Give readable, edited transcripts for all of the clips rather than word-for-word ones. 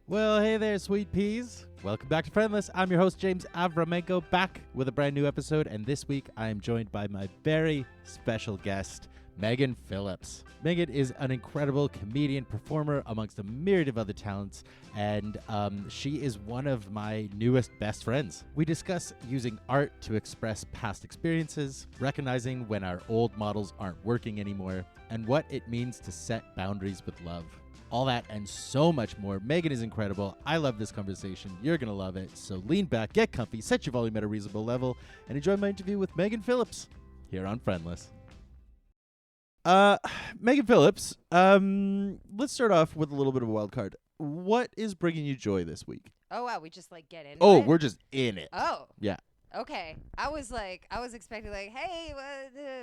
Well, hey there, sweet peas. Welcome back to Friendless. I'm your host, James Avramenko, back with a brand new episode. And this week, I am joined by my very special guest, Megan Phillips. Megan is an incredible comedian, performer amongst a myriad of other talents, and she is one of my newest best friends. We discuss using art to express past experiences, recognizing when our old models aren't working anymore, and what it means to set boundaries with love. All that and so much more. Megan is incredible. I love this conversation. You're going to love it. So lean back, get comfy, set your volume at a reasonable level, and enjoy my interview with Megan Phillips here on Friendless. Megan Phillips, let's start off with a little bit of a wild card. What is bringing you joy this week? Oh, wow. We just, get into it? Oh, we're just in it. Oh. Yeah. Okay. I was expecting, hey,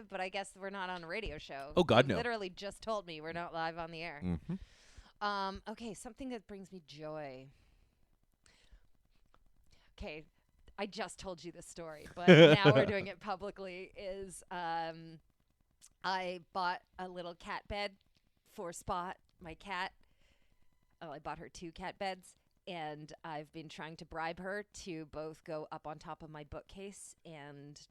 but I guess we're not on a radio show. Oh, God, no. You literally just told me we're not live on the air. Mm-hmm. Okay, something that brings me joy. Okay, I just told you this story, but now we're doing it publicly, is I bought a little cat bed for Spot, my cat. Oh, I bought her 2 cat beds, and I've been trying to bribe her to both go up on top of my bookcase and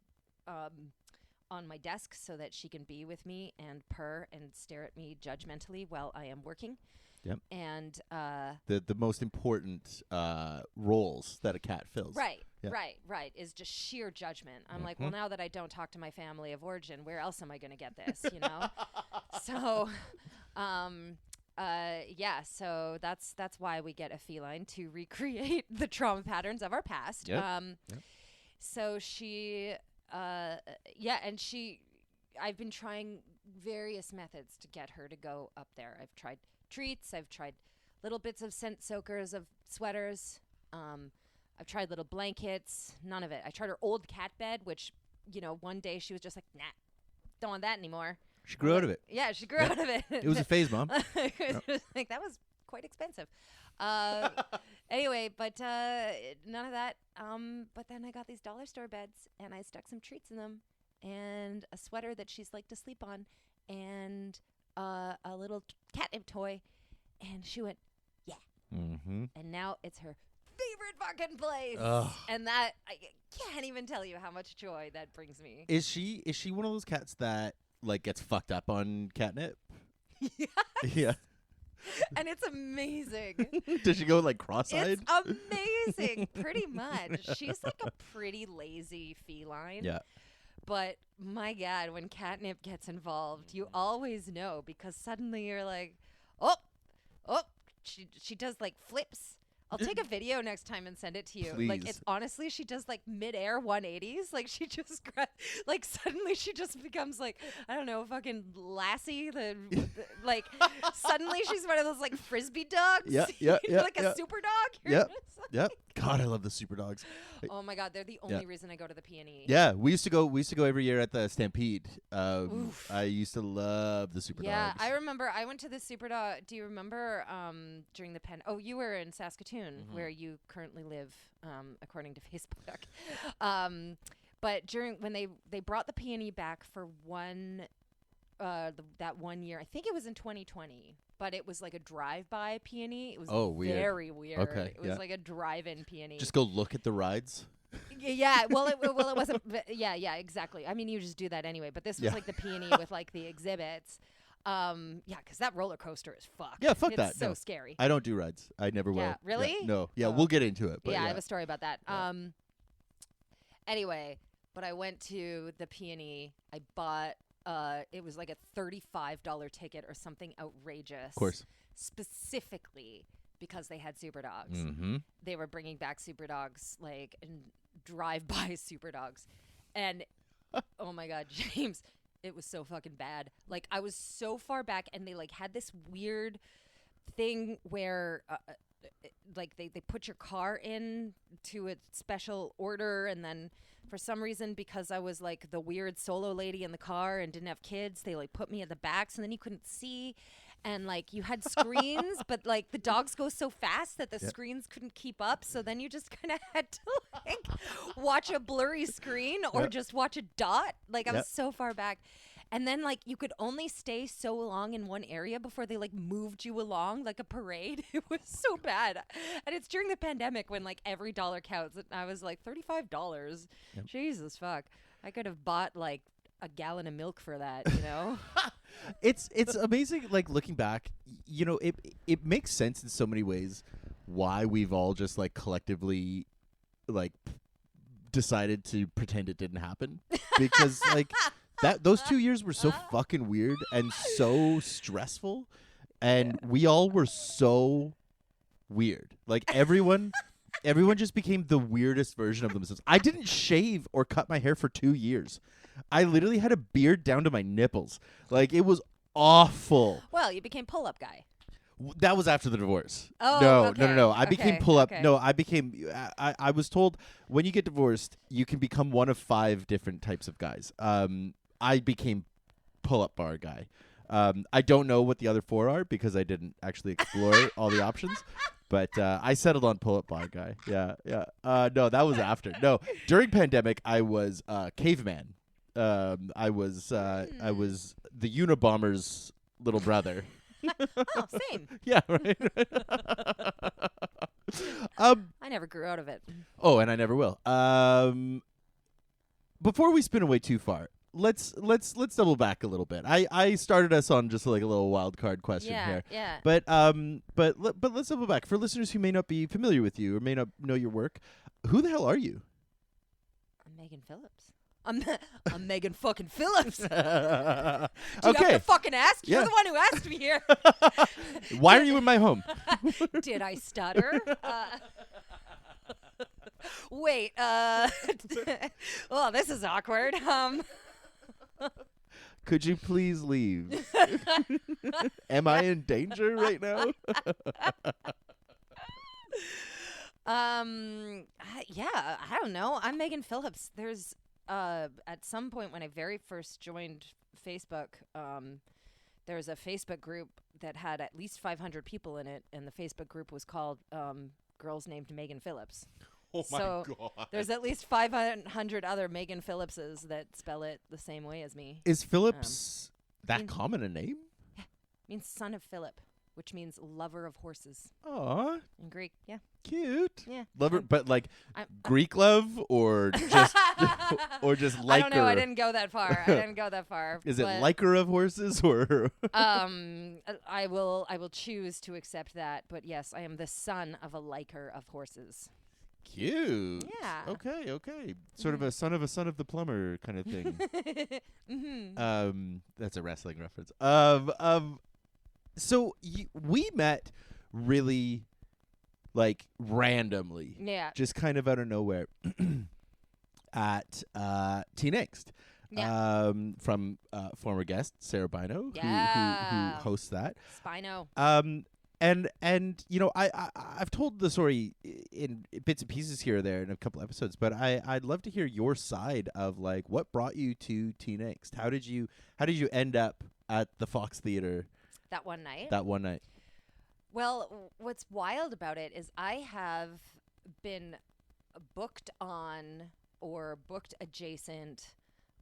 on my desk so that she can be with me and purr and stare at me judgmentally while I am working. Yep. And the most important roles that a cat fills. Right, Yeah. right, is just sheer judgment. I'm like, well, now that I don't talk to my family of origin, where else am I going to get this, you know? So, yeah, so that's why we get a feline, to recreate the trauma patterns of our past. Yep. So she, and I've been trying various methods to get her to go up there. I've tried treats. I've tried little bits of scent soakers of sweaters. I've tried little blankets. None of it. I tried her old cat bed, which, one day she was just like, nah, don't want that anymore. She grew out of it. Yeah, she grew out of it. It was a phase, Mom. Like, that was quite expensive. Anyway, but none of that. But then I got these dollar store beds, and I stuck some treats in them, and a sweater that she's like to sleep on, and a little catnip toy, and she went, yeah. Mm-hmm. And now it's her favorite fucking place. Ugh. And that, I can't even tell you how much joy that brings me. Is she one of those cats that gets fucked up on catnip? Yes. Yeah. And it's amazing. Does she go cross-eyed? It's amazing. Pretty much. She's like a pretty lazy feline. Yeah. But my God, when catnip gets involved, you always know, because suddenly you're like, oh, she does flips. I'll take a video next time and send it to you. Please. It's honestly, she does mid-air 180s. She just suddenly she just becomes I don't know, fucking Lassie. Suddenly she's one of those frisbee dogs. Yeah. A super dog. Yep. God, I love the super dogs. Oh my God, they're the only reason I go to the P&E. Yeah, we used to go every year at the Stampede. I used to love the super dogs. Yeah, I remember I went to the super dog. Do you remember during the Oh, you were in Saskatoon, where you currently live, according to Facebook. But when they brought the P&E back for that 1 year, I think it was in 2020. But it was a drive-by P&E. It was very weird. Okay, it was a drive-in P&E. Just go look at the rides. Yeah, well, it wasn't. Yeah, exactly. I mean, you just do that anyway. But this was the P&E with the exhibits. Yeah, because that roller coaster is fucked. Yeah, fuck that. It's so scary. I don't do rides. I never will. Yeah, really? Yeah, no. Yeah, we'll get into it. But yeah, I have a story about that. Yeah. Anyway, but I went to the P&E. I bought. It was a $35 ticket or something outrageous. Of course. Specifically because they had super dogs. Mm-hmm. They were bringing back super dogs, and drive-by super dogs. And, oh my God, James, it was so fucking bad. I was so far back, and they, had this weird thing where, they put your car in to a special order, and then for some reason, because I was the weird solo lady in the car and didn't have kids, they put me at the back, so then you couldn't see, and you had screens, but the dogs go so fast that the screens couldn't keep up, so then you just kind of had to watch a blurry screen or just watch a dot. I was so far back. And then like you could only stay so long in one area before they like moved you along like a parade. It was so bad. And it's during the pandemic when like every dollar counts. And I was like $35. Yep. Jesus fuck. I could have bought like a gallon of milk for that, you know? It's amazing, like looking back, you know, it makes sense in so many ways why we've all just like collectively like decided to pretend it didn't happen, because like those 2 years were so fucking weird and so stressful, and we all were so weird. Like everyone just became the weirdest version of themselves. I didn't shave or cut my hair for 2 years. I literally had a beard down to my nipples. Like, it was awful. Well, you became pull-up guy. That was after the divorce. Oh, no, okay. no. I became pull-up. Okay. No, I became... I was told when you get divorced, you can become one of 5 different types of guys. I became pull-up bar guy. I don't know what the other 4 are because I didn't actually explore all the options. But I settled on pull-up bar guy. Yeah. No, that was after. No, during pandemic, I was caveman. I was the Unabomber's little brother. Oh, same. Yeah, right. I never grew out of it. Oh, and I never will. Before we spin away too far, let's double back a little bit. I started us on just like a little wild card question here. Yeah. But let's double back for listeners who may not be familiar with you or may not know your work. Who the hell are you? I'm Megan Phillips. I'm Megan fucking Phillips. Do you Okay. have to fucking ask? Yeah. You're the one who asked me here. Why are you in my home? Did I stutter? Wait. Oh, this is awkward. Could you please leave? Am I in danger right now? Yeah, I don't know. I'm Megan Phillips. There's at some point when I very first joined Facebook, there was a Facebook group that had at least 500 people in it, and the Facebook group was called Girls Named Megan Phillips. Oh my so God. There's at least 500 other Megan Phillipses that spell it the same way as me. Is Phillips that common a name? Yeah, means son of Philip, which means lover of horses Aw, in Greek. Yeah, cute. yeah. Lover, but like I'm Greek love or just or just liker? I don't know. I didn't go that far. Is it but, liker of horses or? I will choose to accept that. But yes, I am the son of a liker of horses. Cute. Yeah. Okay. Sort of a son of the plumber kind of thing. Mm-hmm. That's a wrestling reference. So we met really like randomly. Yeah. Just kind of out of nowhere at Teen Angst. Yeah. From former guest Sarah Bino, Yeah. who hosts that. Spino. And you know, I've told the story in bits and pieces here or there in a couple episodes, but I'd love to hear your side of like what brought you to Teen Angst. How did you end up at the Fox Theater That one night. Well, what's wild about it is I have been booked on or booked adjacent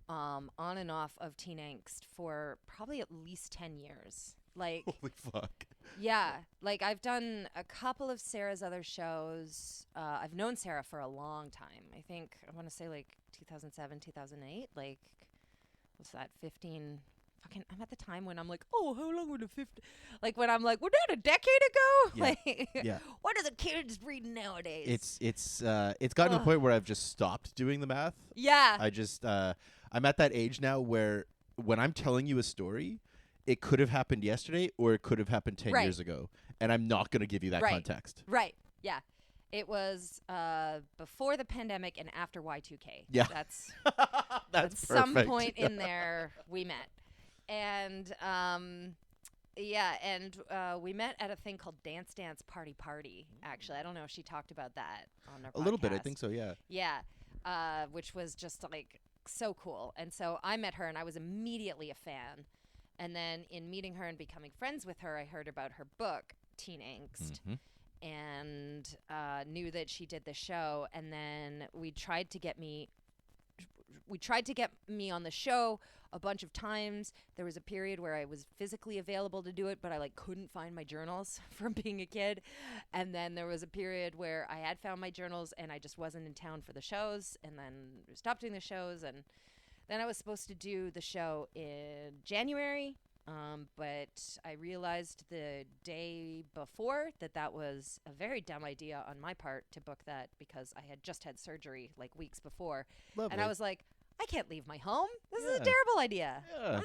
on and off of Teen Angst for probably at least 10 years. Like, holy fuck. Yeah, like I've done a couple of Sarah's other shows. I've known Sarah for a long time. I think I want to say like 2007, 2008. Like, what's that? 15. Fucking, I'm at the time when I'm like, oh, how long would a 50? Like when I'm like, was that a decade ago? Yeah. Like, Yeah. What are the kids reading nowadays? It's gotten to the point where I've just stopped doing the math. Yeah. I just I'm at that age now where when I'm telling you a story, it could have happened yesterday or it could have happened 10 years ago, and I'm not going to give you that context. Right. Yeah. It was before the pandemic and after Y2K. Yeah. That's That's at some perfect. point in there we met. And we met at a thing called Dance Dance Party Party. Actually, I don't know if she talked about that on her podcast. A little bit, I think so, yeah. Yeah, which was just like so cool. And so I met her and I was immediately a fan. And then in meeting her and becoming friends with her, I heard about her book, Teen Angst, and knew that she did the show. And then we tried to get me on the show a bunch of times. There was a period where I was physically available to do it, but I like couldn't find my journals from being a kid. And then there was a period where I had found my journals and I just wasn't in town for the shows, and then stopped doing the shows. And then I was supposed to do the show in January. But I realized the day before that was a very dumb idea on my part to book that, because I had just had surgery like weeks before. Lovely. And I was like, I can't leave my home. This is Yeah. a terrible idea. Yeah.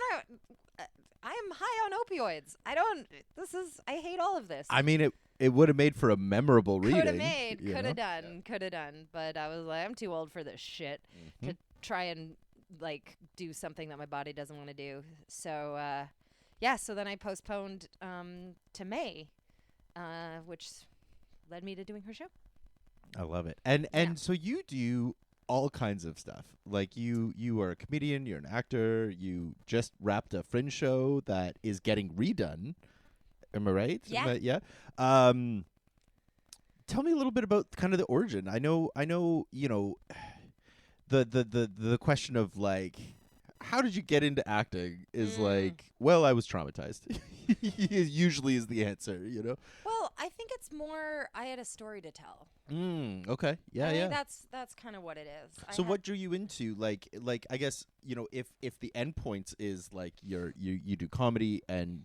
I am high on opioids. I hate all of this. I mean, it would have made for a memorable reading. Could have done. But I was like, I'm too old for this shit to try and like do something that my body doesn't want to do. So, so then I postponed to May, which led me to doing her show. I love it. And so you do all kinds of stuff. Like you are a comedian, you're an actor, you just wrapped a Fringe show that is getting redone. Am I right? Yeah. Tell me a little bit about kind of the origin. I know, the question of like, how did you get into acting is like, well, I was traumatized. Usually is the answer, Well, I think it's more I had a story to tell. Okay. Yeah, I yeah. think that's kind of what it is. So what drew you into like I guess, if the endpoint is like you do comedy and,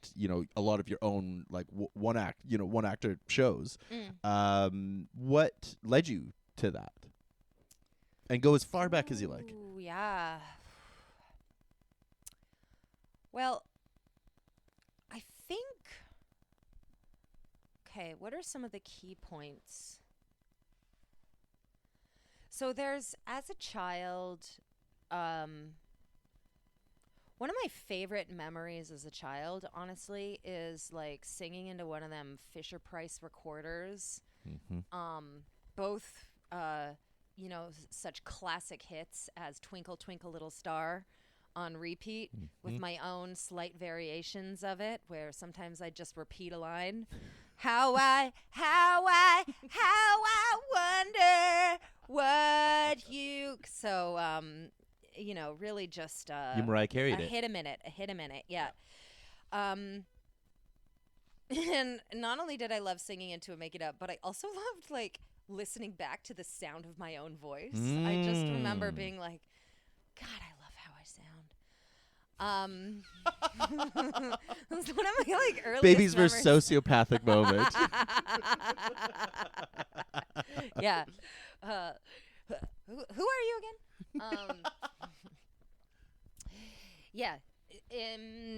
a lot of your own like one actor shows, what led you to that? And go as far back as you like. Ooh, yeah. Well, I think, okay, what are some of the key points? So there's, as a child, one of my favorite memories as a child, honestly, is like singing into one of them Fisher-Price recorders. Both, such classic hits as Twinkle, Twinkle, Little Star on repeat with my own slight variations of it, where sometimes I just repeat a line. How I wonder what you... So, really just... you Mariah Carey'd a it. hit a minute, yeah. And not only did I love singing into it, Make It Up, but I also loved, like, listening back to the sound of my own voice. I just remember being like, God, I love how I sound. That's one of my like earliest Baby's memories. first sociopathic moment. Yeah. Who are you again? Yeah.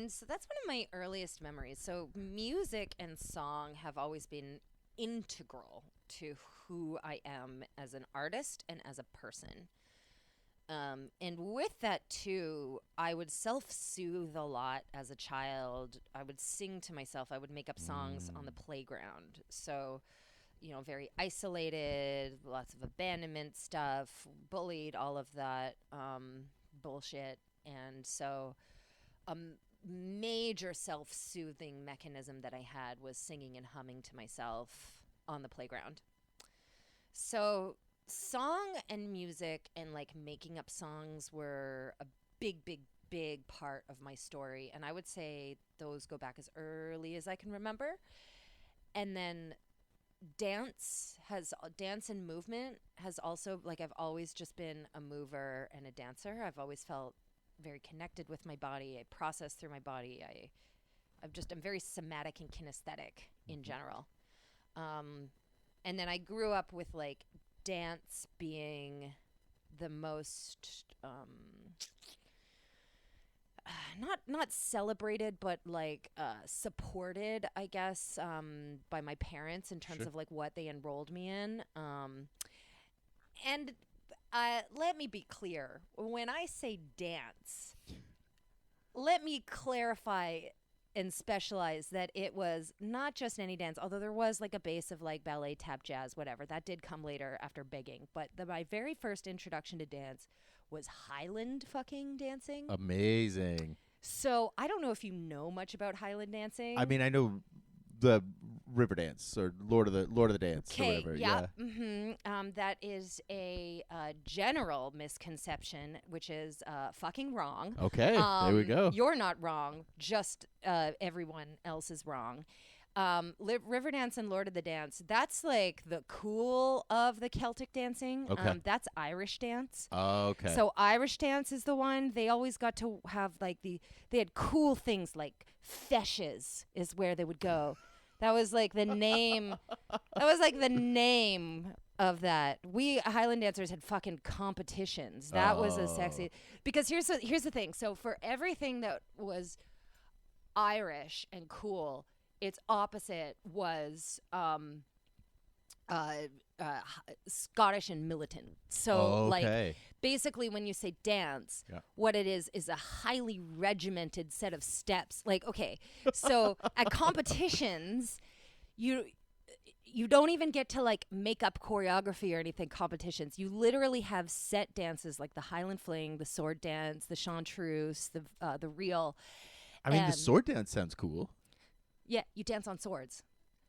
So that's one of my earliest memories. So music and song have always been integral to who I am as an artist and as a person. And with that too, I would self-soothe a lot as a child. I would sing to myself. I would make up songs on the playground. So, very isolated, lots of abandonment stuff, bullied, all of that bullshit. And so a major self-soothing mechanism that I had was singing and humming to myself on the playground. So song and music and like making up songs were a big part of my story, and I would say those go back as early as I can remember. And then dance and movement has also, like, I've always just been a mover and a dancer. I've always felt very connected with my body. I process through my body. I'm very somatic and kinesthetic in general. And then I grew up with like dance being the most not celebrated, but like supported, I guess, by my parents in terms of like what they enrolled me in. And let me be clear, when I say dance, let me clarify and specialize that it was not just any dance, although there was like a base of like ballet, tap, jazz, whatever. That did come later after begging. But my very first introduction to dance was Highland fucking dancing. Amazing. So I don't know if you know much about Highland dancing. I mean, I know the river dance or Lord of the Dance or Okay, whatever. yeah. That is a general misconception, which is fucking wrong. Okay, there we go. You're not wrong. Just everyone else is wrong. Riverdance and Lord of the Dance, that's like the cool of the Celtic dancing. Okay. That's Irish dance. Oh, okay. So Irish dance is the one. They always got to have like they had cool things like feshes is where they would go. That was like the name. That was like the name of that. We Highland dancers had fucking competitions. That was a sexy. Because here's the thing. So for everything that was Irish and cool, its opposite was Scottish and militant. So like basically when you say dance, what it is a highly regimented set of steps. Like, okay, so at competitions, you don't even get to like make up choreography or anything. Competitions, you literally have set dances like the Highland Fling, the sword dance, the chanteuse, the reel. I mean, the sword dance sounds cool. Yeah, you dance on swords.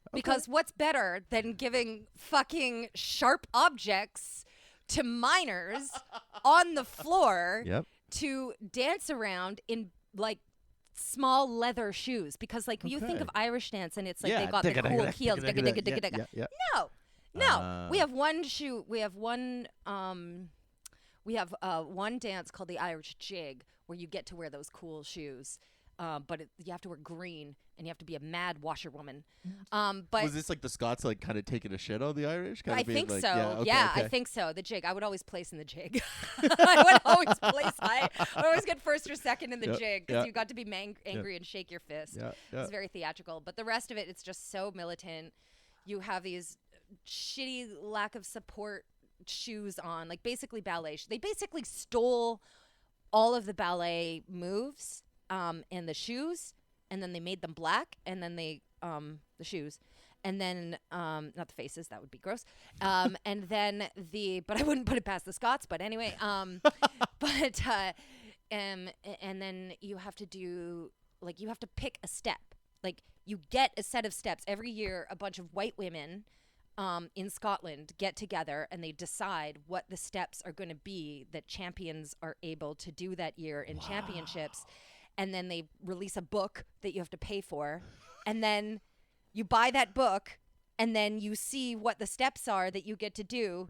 Okay. Because what's better than giving fucking sharp objects to minors on the floor to dance around in like small leather shoes? Because like you think of Irish dance and it's like they got the cool heels. No. We have one shoe. We have one dance called the Irish jig where you get to wear those cool shoes. But you have to wear green, and you have to be a mad washerwoman. But was this like the Scots like kind of taking a shit on the Irish? I think like, so. I think so. The jig. I would always place in the jig. I would always get first or second in the jig because you got to be angry and shake your fist. It's very theatrical. But the rest of it, it's just so militant. You have these shitty lack of support shoes on, like basically ballet. They basically stole all of the ballet moves. And the shoes, and then they made them black, and then the shoes, and then not the faces, that would be gross. And then but I wouldn't put it past the Scots. But anyway, and then you have to do you have to pick a step. Like you get a set of steps every year. A bunch of white women in Scotland get together and they decide what the steps are going to be that champions are able to do that year in championships. And then they release a book that you have to pay for. And then you buy that book and then you see what the steps are that you get to do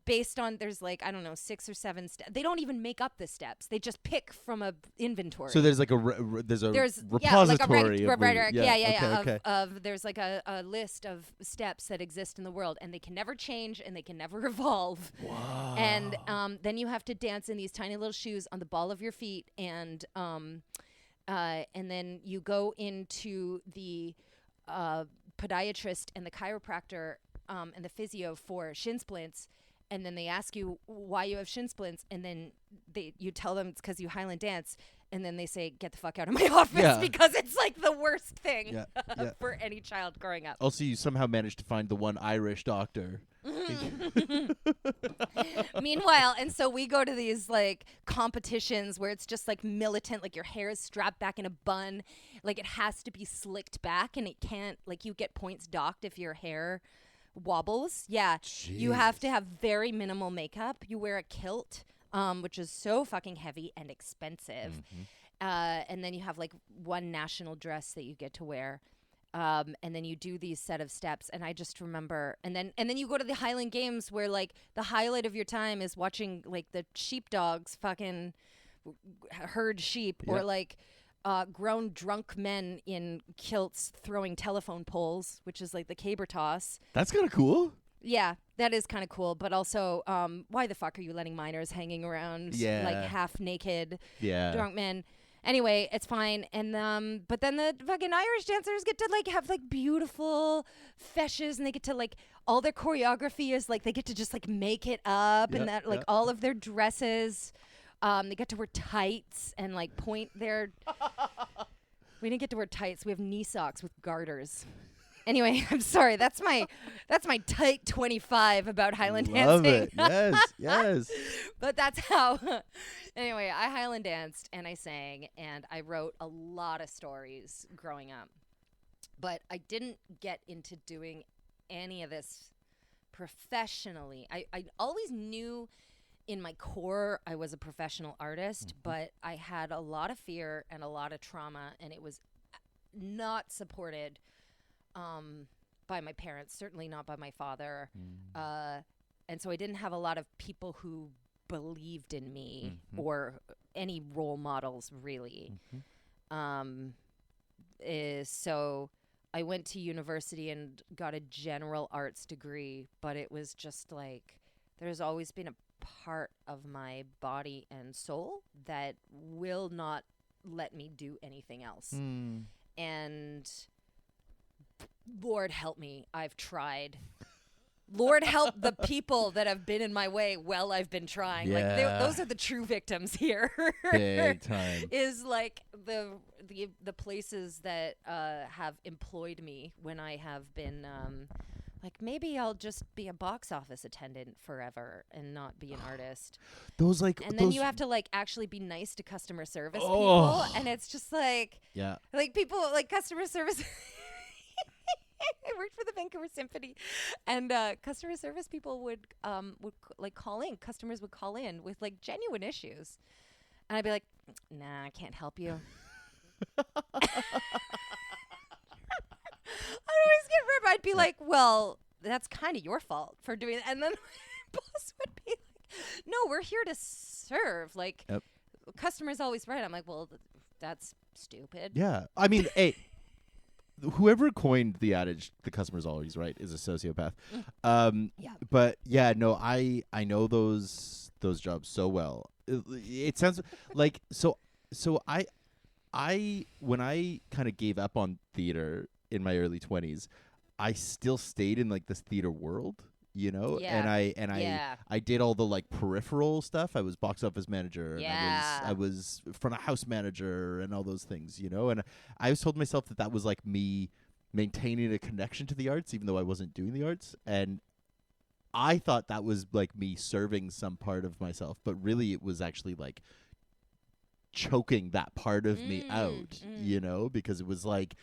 based on, there's 6 or 7 steps. They don't even make up the steps. They just pick from a inventory. So there's like there's a repository there's like a list of steps that exist in the world, and they can never change and they can never evolve. Wow. And then you have to dance in these tiny little shoes on the ball of your feet, and then you go into the podiatrist and the chiropractor and the physio for shin splints, and then they ask you why you have shin splints, and then you tell them it's because you Highland dance, and then they say, get the fuck out of my office, because it's like the worst thing for any child growing up. Also, you somehow managed to find the one Irish doctor. Meanwhile, and so we go to these like competitions where it's just like militant, like your hair is strapped back in a bun, like it has to be slicked back, and it can't, like you get points docked if your hair wobbles. Jeez. You have to have very minimal makeup. You wear a kilt, which is so fucking heavy and expensive. And then you have like one national dress that you get to wear. And then you do these set of steps, and I just remember, and then you go to the Highland Games where like the highlight of your time is watching like the sheepdogs fucking herd sheep, or like grown drunk men in kilts throwing telephone poles, which is like the caber toss. That's kind of cool. Yeah, that is kind of cool, but also why the fuck are you letting minors hanging around like half naked drunk men? Anyway, it's fine. And but then the fucking Irish dancers get to like have like beautiful feshes, and they get to like all their choreography is like they get to just like make it up, and that like all of their dresses, they get to wear tights and like point their. We didn't get to wear tights. We have knee socks with garters. Anyway, I'm sorry. That's my tight 25 about Highland dancing. Love it. Yes. But that's how. Anyway, I Highland danced and I sang and I wrote a lot of stories growing up. But I didn't get into doing any of this professionally. I always knew in my core I was a professional artist, but I had a lot of fear and a lot of trauma, and it was not supported by my parents, certainly not by my father. And so I didn't have a lot of people who believed in me or any role models, really. So I went to university and got a general arts degree, but it was just like there's always been a part of my body and soul that will not let me do anything else. And Lord help me, I've tried. Lord help the people that have been in my way while I've been trying. Yeah. Like those are the true victims here. Big time. Is like the places that have employed me when I have been like, maybe I'll just be a box office attendant forever and not be an artist. Then you have to like actually be nice to customer service people, and it's just like like people like customer service. I worked for the Vancouver Symphony, and customer service people would like call in. Customers would call in with like genuine issues, and I'd be like, "Nah, I can't help you." I'd always get ripped. I'd be like, "Well, that's kind of your fault for doing that," and then my boss would be like, "No, we're here to serve. Like, customer's always right." I'm like, "Well, that's stupid." Yeah, I mean, hey. Whoever coined the adage "the customer's always right" is a sociopath. But yeah, no, I know those jobs so well. It sounds like so I when I kind of gave up on theater in my early 20s, I still stayed in like this theater world, you know, and I did all the like peripheral stuff. I was box office manager, and I was front of house manager, and all those things, you know. And I always told myself that was like me maintaining a connection to the arts, even though I wasn't doing the arts. And I thought that was like me serving some part of myself, but really it was actually like choking that part of me out, you know, because it was like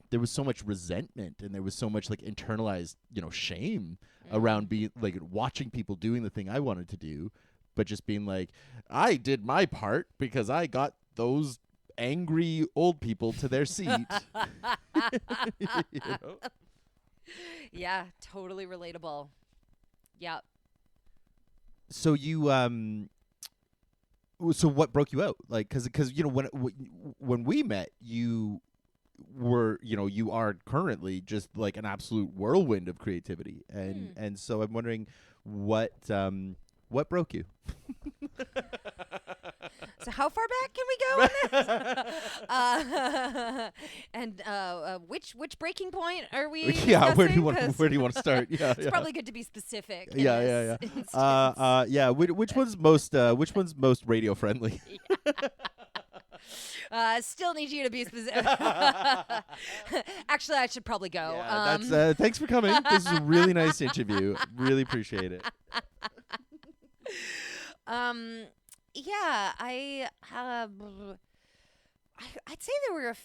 there was so much resentment and there was so much like internalized, you know, shame around being like watching people doing the thing I wanted to do, but just being like, I did my part because I got those angry old people to their seat. You know? Yeah, totally relatable. Yeah. So you so what broke you out? Like, because you know when we met, you were, you know, you are currently just like an absolute whirlwind of creativity, and so I'm wondering what broke you. So how far back can we go on this? And which breaking point are we discussing? Yeah, where do you want to start? Yeah, it's probably good to be specific. Yeah. Yeah. Which one's most radio friendly? Still need you to be specific. Actually, I should probably go. Yeah, that's thanks for coming. This is a really nice interview. Really appreciate it. Yeah, I'd say there were a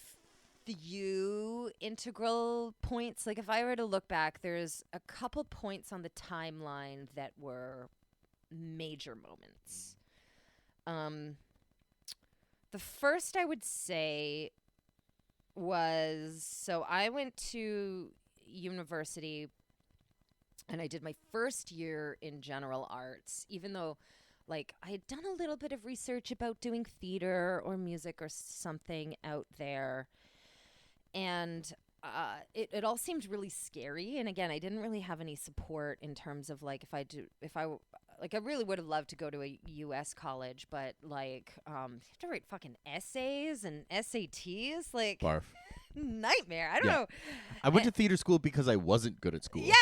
few integral points. Like if I were to look back, there's a couple points on the timeline that were major moments. The first I would say was, so I went to university and I did my first year in general arts, even though like I had done a little bit of research about doing theater or music or something out there. And it all seemed really scary. And again, I didn't really have any support in terms of like I really would have loved to go to a U.S. college, but like you have to write fucking essays and SATs, like Barf. Nightmare. I don't know. I went to theater school because I wasn't good at school. Yeah.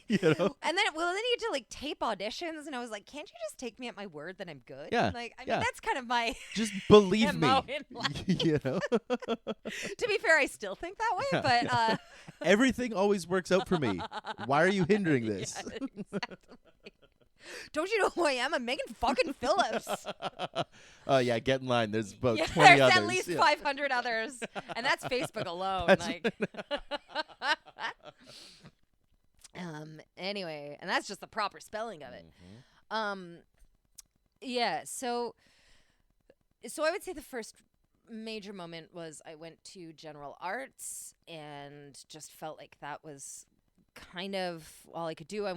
You know? And then you had to like tape auditions, and I was like, can't you just take me at my word that I'm good? Yeah. Like, I mean, that's kind of my just believe me. You know? To be fair, I still think that way, but everything always works out for me. Why are you hindering this? Yeah, exactly. Don't you know who I am? I'm Megan fucking Phillips. Oh yeah, get in line. There's about Yeah, 20 there's others. at least 500 others, and that's Facebook alone. That's like, anyway, and that's just the proper spelling of it. Yeah. So I would say the first major moment was I went to general arts and just felt like that was kind of all I could do. I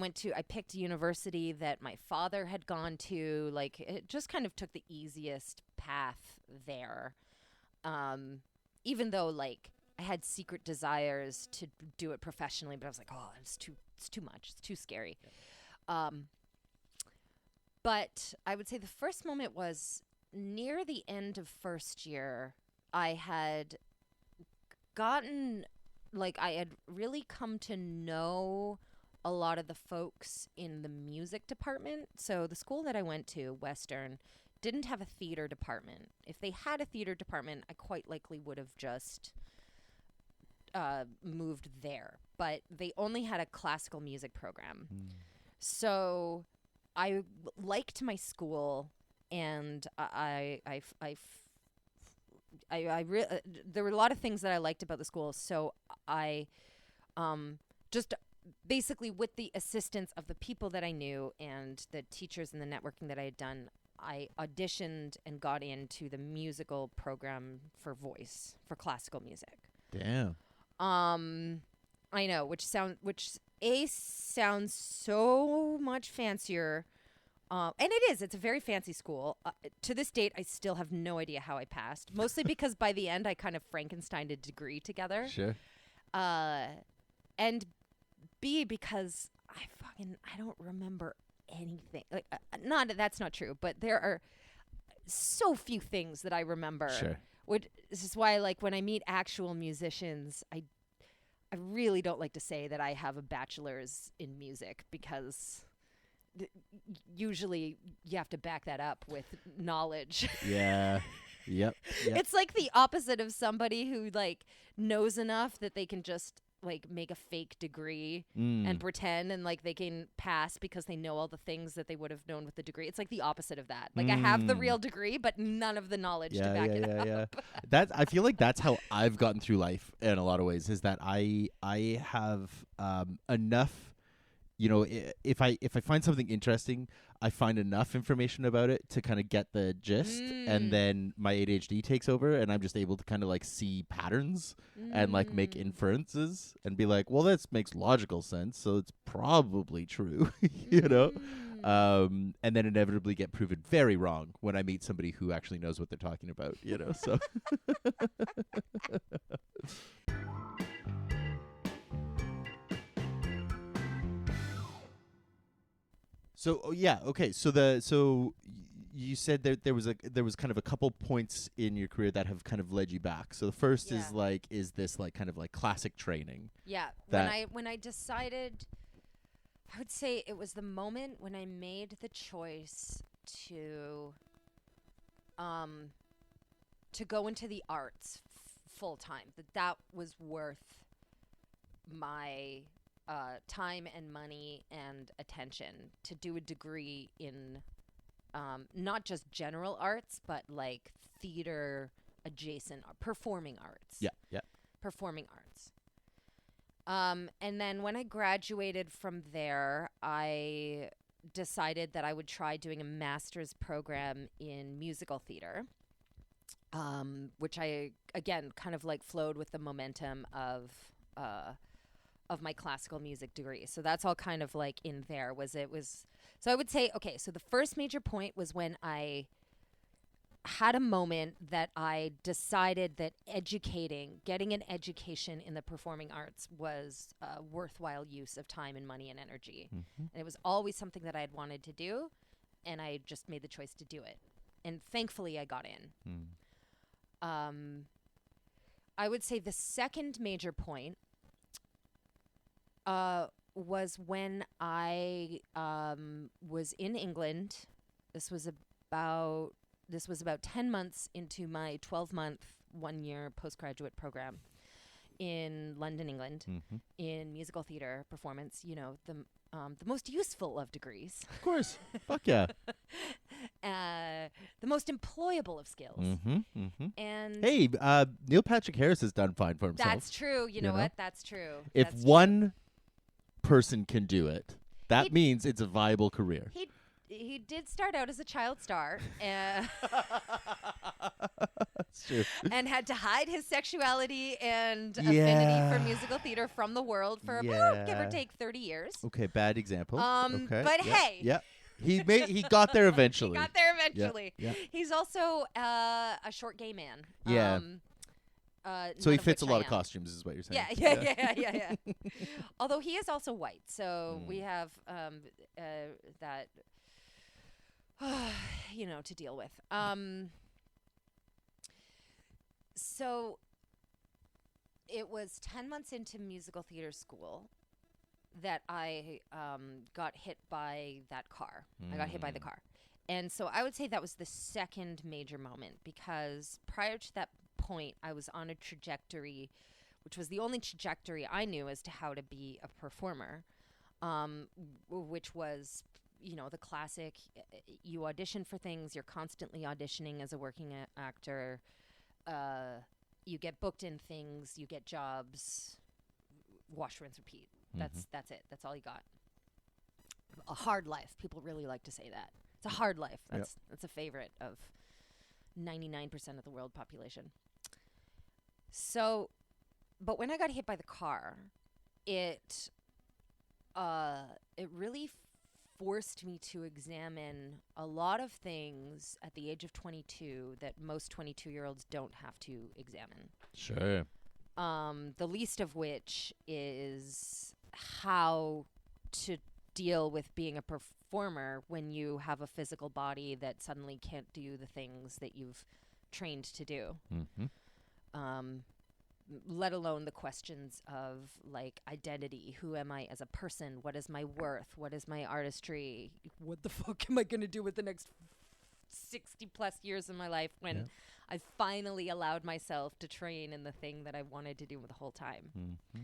picked a university that my father had gone to. Like, it just kind of took the easiest path there. Even though, like, I had secret desires to do it professionally, but I was like, oh, it's too much. It's too scary. But I would say the first moment was near the end of first year. I had gotten, like, I had really come to know a lot of the folks in the music department. So the school that I went to, Western, didn't have a theater department. If they had a theater department, I quite likely would have just moved there. But they only had a classical music program. So I liked my school, and there were a lot of things that I liked about the school. So I just basically, with the assistance of the people that I knew and the teachers and the networking that I had done, I auditioned and got into the musical program for voice for classical music. Damn. I know, which sounds so much fancier. And it is. It's a very fancy school. To this date, I still have no idea how I passed. Mostly because by the end, I kind of Frankensteined a degree together. Sure. And B, because I don't remember anything. Like, that's not true. But there are so few things that I remember. Sure. This is why, like, when I meet actual musicians, I really don't like to say that I have a bachelor's in music, because usually you have to back that up with knowledge. Yeah. Yep. It's like the opposite of somebody who, like, knows enough that they can just, like, make a fake degree and pretend, and, like, they can pass because they know all the things that they would have known with the degree. It's like the opposite of that. Like, I have the real degree, but none of the knowledge to back it up. I feel like that's how I've gotten through life in a lot of ways, is that I have enough. You know, if I find something interesting, I find enough information about it to kind of get the gist, and then my ADHD takes over, and I'm just able to kind of, like, see patterns and, like, make inferences and be like, well, this makes logical sense, so it's probably true, you know? And then inevitably get proven very wrong when I meet somebody who actually knows what they're talking about, you know? So. So yeah, okay. So you said that there was kind of a couple points in your career that have kind of led you back. So the first is this like kind of like classic training. Yeah. When I decided, I would say it was the moment when I made the choice to go into the arts full time. That was worth my time and money and attention, to do a degree in not just general arts, but like theater adjacent performing arts. Yeah. Performing arts. And then when I graduated from there, I decided that I would try doing a master's program in musical theater, which I, again, kind of like flowed with the momentum of my classical music degree. So that's all kind of like in there. So I would say, okay, so the first major point was when I had a moment that I decided that getting an education in the performing arts was a worthwhile use of time and money and energy. And it was always something that I had wanted to do, and I just made the choice to do it. And thankfully I got in. I would say the second major point was when I was in England. This was about 10 months into my 12-month, 1-year postgraduate program. in London, England, Mm-hmm. in musical theater performance. You know, the most useful of degrees, Of course. Fuck yeah. the most employable of skills. Mm-hmm. Mm-hmm. And Hey, Neil Patrick Harris has done fine for himself. that's true. You know what? That's true. If That's one person can do it, that He- means it's a viable career. true. He did start out as a child star. That's true. And had to hide his sexuality and Yeah. affinity for musical theater from the world for about, give or Yeah. take, 30 years. Okay, bad example. Okay. But yeah, hey. yeah, he got there eventually. He got there eventually. Yeah. He's also a short gay man. Yeah. So none he of fits a which lot I of am. costumes, is what you're saying. Yeah. Although he is also white, so we have that, to deal with. So it was 10 months into musical theater school that I got hit by that car. I got hit by the car. And so I would say that was the second major moment, because prior to that point, I was on a trajectory, which was the only trajectory I knew as to how to be a performer, which was, the classic, you audition for things, you're constantly auditioning as a working actor, you get booked in things, you get jobs, wash, rinse, repeat. That's it. That's all you got. A hard life. People really like to say that. It's a hard life. That's a favorite of 99% of the world population. So, but when I got hit by the car, it really forced me to examine a lot of things at the age of 22 that most 22-year-olds don't have to examine. Sure. The least of which is how to deal with being a performer when you have a physical body that suddenly can't do the things that you've trained to do. Mm-hmm. Let alone the questions of like identity. Who am I as a person? What is my worth? What is my artistry? What the fuck am I going to do with the next 60 plus years of my life when I finally allowed myself to train in the thing that I wanted to do the whole time? Mm-hmm.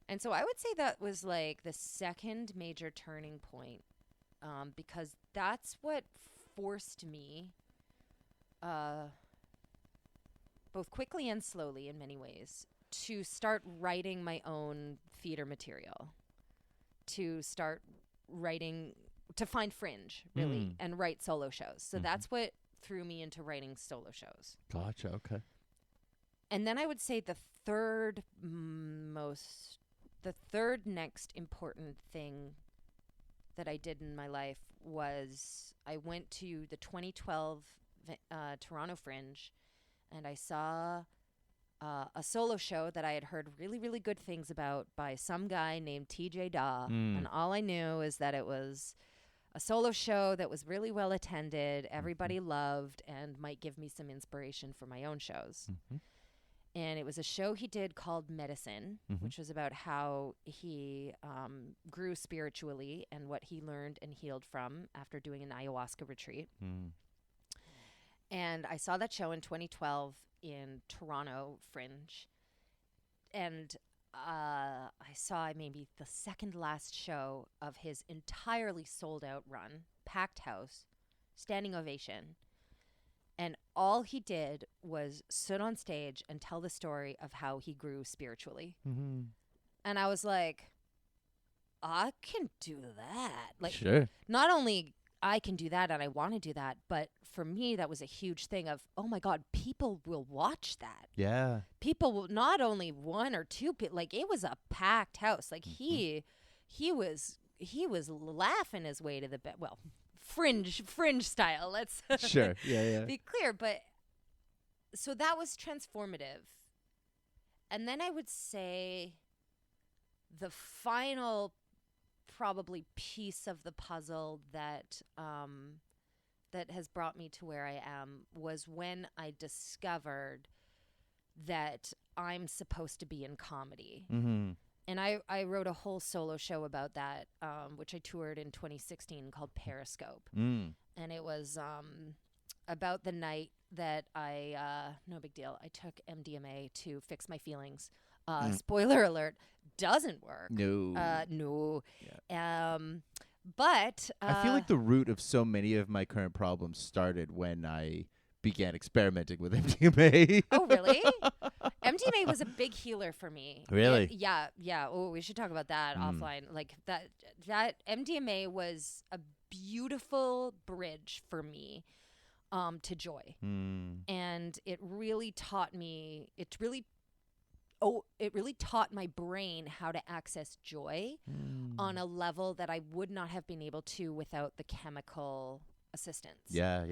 And so I would say that was like the second major turning point, because that's what forced me, both quickly and slowly in many ways, to start writing my own theater material, to start writing, to find fringe, really, and write solo shows. So that's what threw me into writing solo shows. Gotcha. Okay. And then I would say the third next important thing that I did in my life was I went to the 2012 Toronto Fringe, and I saw a solo show that I had heard really, really good things about by some guy named TJ Daw. And all I knew is that it was a solo show that was really well attended, everybody loved, and might give me some inspiration for my own shows. And it was a show he did called Medicine, which was about how he grew spiritually and what he learned and healed from after doing an ayahuasca retreat. And I saw that show in 2012 in Toronto Fringe. And I saw maybe the second last show of his entirely sold out run, packed house, standing ovation. And all he did was sit on stage and tell the story of how he grew spiritually. And I was like, I can do that. Like, sure. Not only I can do that and I want to do that, but for me, that was a huge thing of, oh my God, people will watch that. Yeah. People will, not only one or two people, like it was a packed house. Like he was laughing his way to the bed. Well, fringe style. Let's Sure. Yeah. be clear. But so that was transformative. And then I would say the final probably piece of the puzzle that that has brought me to where I am was when I discovered that I'm supposed to be in comedy. And I wrote a whole solo show about that, which I toured in 2016 called Periscope. And it was about the night that no big deal, I took MDMA to fix my feelings. Spoiler alert, doesn't work. No. No. Yeah. But I feel like the root of so many of my current problems started when I began experimenting with MDMA. Oh, really? MDMA was a big healer for me. Really? Yeah. Oh, we should talk about that offline. Like that MDMA was a beautiful bridge for me to joy. And it really taught me, it really taught my brain how to access joy on a level that I would not have been able to without the chemical assistance. Yeah.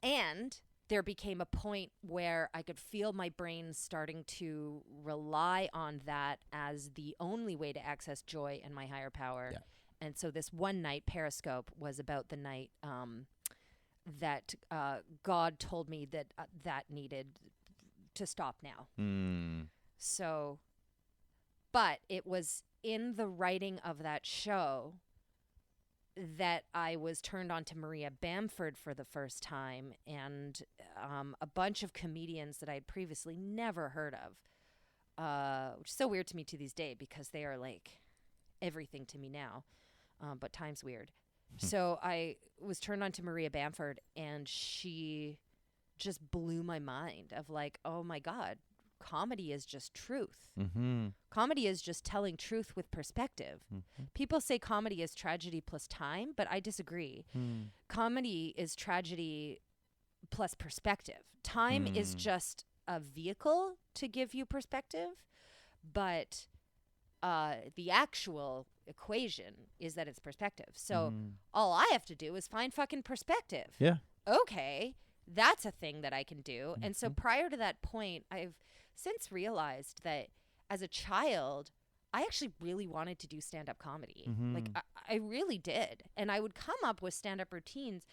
And there became a point where I could feel my brain starting to rely on that as the only way to access joy and my higher power. Yeah. And so this one night, Periscope, was about the night that God told me that that needed to stop now. So, but it was in the writing of that show that I was turned on to Maria Bamford for the first time, and a bunch of comedians that I had previously never heard of, which is so weird to me to this day because they are like everything to me now, but time's weird. So I was turned on to Maria Bamford, and she just blew my mind of like, oh my God, comedy is just truth. Comedy is just telling truth with perspective. People say comedy is tragedy plus time, but I disagree. Comedy is tragedy plus perspective. Time is just a vehicle to give you perspective, but the actual equation is that it's perspective. So all I have to do is find fucking perspective. Yeah. Okay, that's a thing that I can do. And so prior to that point, I've since realized that as a child, I actually really wanted to do stand-up comedy. Like I really did. And I would come up with stand-up routines,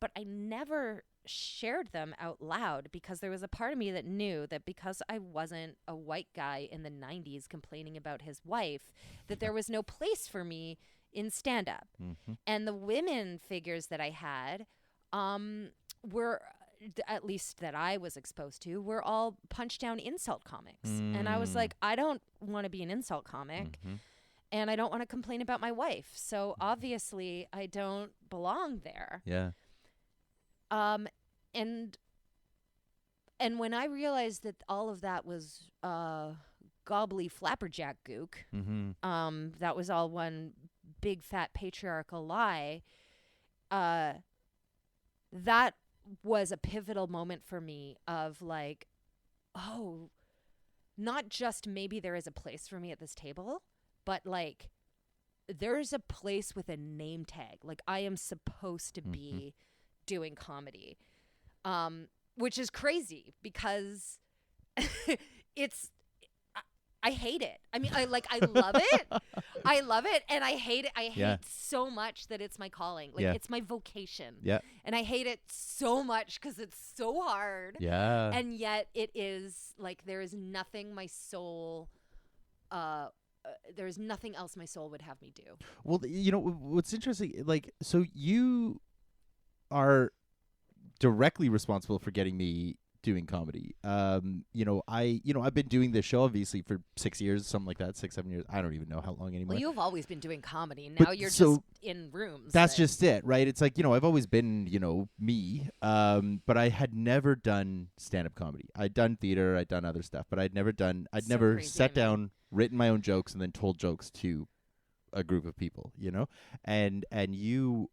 but I never shared them out loud because there was a part of me that knew that because I wasn't a white guy in the 90s complaining about his wife, that there was no place for me in stand-up. And the women figures that I had were, at least that I was exposed to, were all punch down insult comics. And I was like, I don't want to be an insult comic. And I don't want to complain about my wife. So obviously I don't belong there. Yeah. And when I realized that all of that was gobbly flapperjack gook, that was all one big fat patriarchal lie, that was a pivotal moment for me of like, oh, not just maybe there is a place for me at this table, but like there's a place with a name tag. Like I am supposed to be doing comedy, which is crazy because I hate it. I mean, I love it. I love it. And I hate it. I hate so much that it's my calling. Like it's my vocation. Yeah. And I hate it so much because it's so hard. Yeah. And yet it is like, there is nothing my soul, there is nothing else my soul would have me do. Well, you know, what's interesting, like, so you are directly responsible for getting me doing comedy. I've been doing this show obviously for 6 years, something like that, 6-7 years. I don't even know how long anymore. Well, you've always been doing comedy. Now you're just in rooms. That's just it, right? It's like, I've always been, me, but I had never done stand-up comedy. I'd done theater, I'd done other stuff, but I'd never sat down, written my own jokes, and then told jokes to a group of people, and you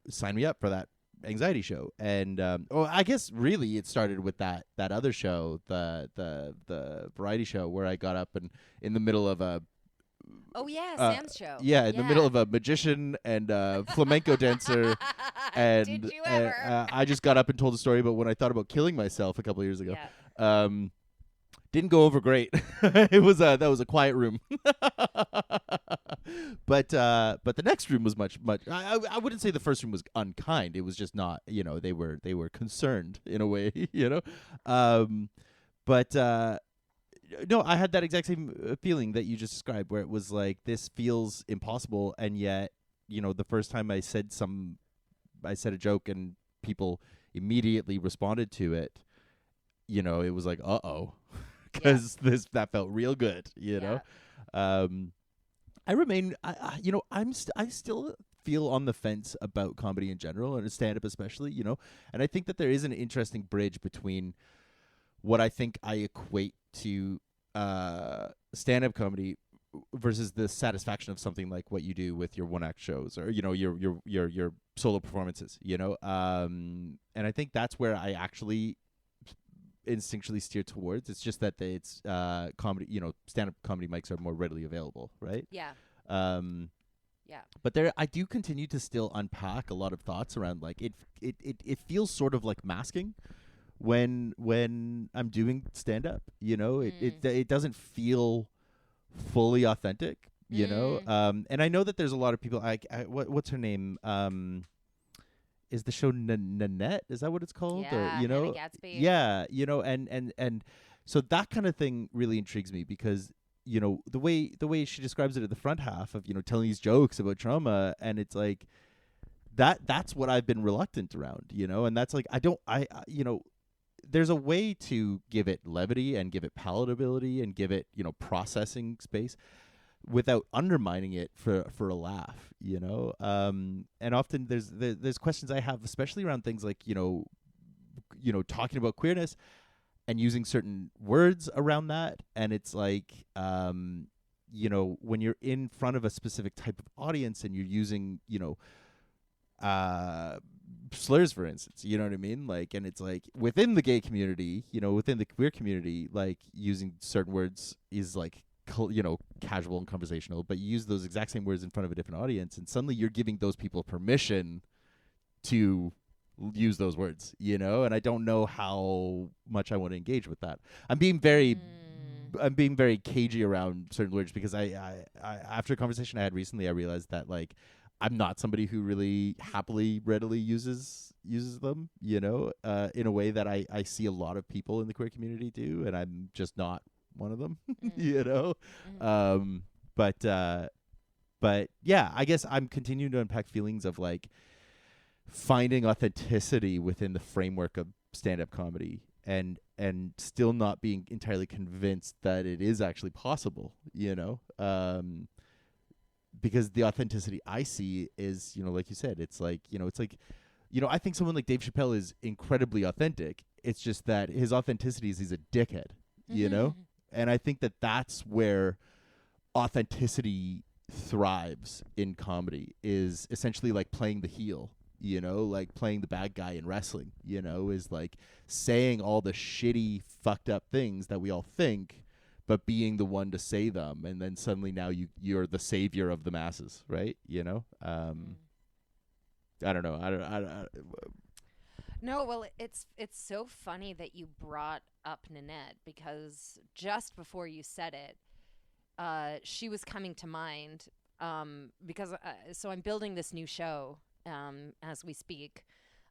signed me up for that anxiety show, and I guess really it started with that other show, the variety show, where I got up and in the middle of a Sam's show, in the middle of a magician and a flamenco dancer, and did you ever? I just got up and told a story about when I thought about killing myself a couple of years ago. Didn't go over great. That was a quiet room. But the next room was much. I wouldn't say the first room was unkind. It was just not. They were concerned in a way. No, I had that exact same feeling that you just described, where it was like, this feels impossible, and yet the first time I said a joke and people immediately responded to it, it was like, uh-oh, Yeah. because that felt real good, Yeah. I remain, I still feel on the fence about comedy in general and stand up especially, and I think that there is an interesting bridge between what I think I equate to stand up comedy versus the satisfaction of something like what you do with your one act shows or your solo performances, and I think that's where I actually instinctually steer towards. It's just that it's comedy, stand up comedy mics are more readily available, right? Yeah. um Yeah. but I do continue to still unpack a lot of thoughts around like it feels sort of like masking when I'm doing stand up, it doesn't feel fully authentic, and I know that there's a lot of people what's her name, is the show Nanette, is that what it's called? Or Yeah. Hannah Gadsby. yeah, and so that kind of thing really intrigues me because the way she describes it at the front half of telling these jokes about trauma, and it's like that's what I've been reluctant around, and that's like there's a way to give it levity and give it palatability and give it processing space without undermining it for a laugh, and often there's questions I have, especially around things like talking about queerness and using certain words around that, and it's like when you're in front of a specific type of audience and you're using slurs, for instance, you know what I mean, like, and it's like within the gay community, within the queer community, like using certain words is like casual and conversational, but you use those exact same words in front of a different audience and suddenly you're giving those people permission to use those words, and I don't know how much I want to engage with that. I'm being very cagey around certain words because I after a conversation I had recently, I realized that like I'm not somebody who really happily readily uses them, in a way that I see a lot of people in the queer community do, and I'm just not one of them. But yeah, I guess I'm continuing to unpack feelings of like finding authenticity within the framework of stand-up comedy and still not being entirely convinced that it is actually possible, because the authenticity I see is, like you said, it's like, I think someone like Dave Chappelle is incredibly authentic. It's just that his authenticity is he's a dickhead, and I think that that's where authenticity thrives in comedy, is essentially like playing the heel, like playing the bad guy in wrestling, is like saying all the shitty, fucked up things that we all think, but being the one to say them, and then suddenly now you're the savior of the masses, right? I don't know. I don't. No, well, it's so funny that you brought up Nanette, because just before you said it, she was coming to mind, because so I'm building this new show as we speak,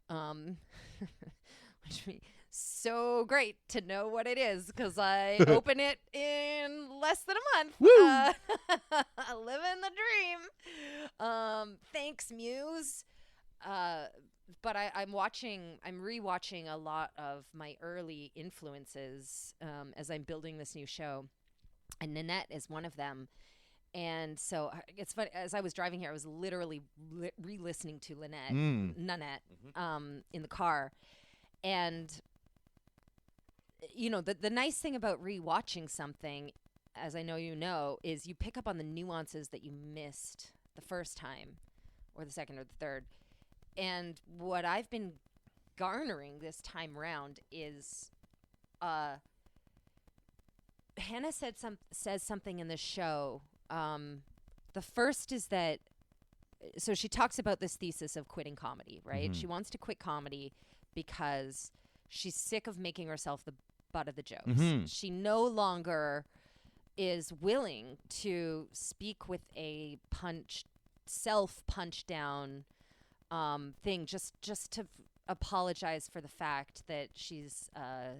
which would be so great to know what it is, because I open it in less than a month. Woo! Living the dream. Thanks, Muse. But I'm rewatching a lot of my early influences as I'm building this new show, and Nanette is one of them. And so it's funny, as I was driving here, I was literally re-listening to Nanette, in the car. And, the nice thing about rewatching something, as I know is you pick up on the nuances that you missed the first time or the second or the third. And what I've been garnering this time round is Hannah says something in the show. The first is that, so she talks about this thesis of quitting comedy, right? Mm-hmm. She wants to quit comedy because she's sick of making herself the butt of the jokes. Mm-hmm. She no longer is willing to speak with a self-punch down thing, just to apologize for the fact that she's a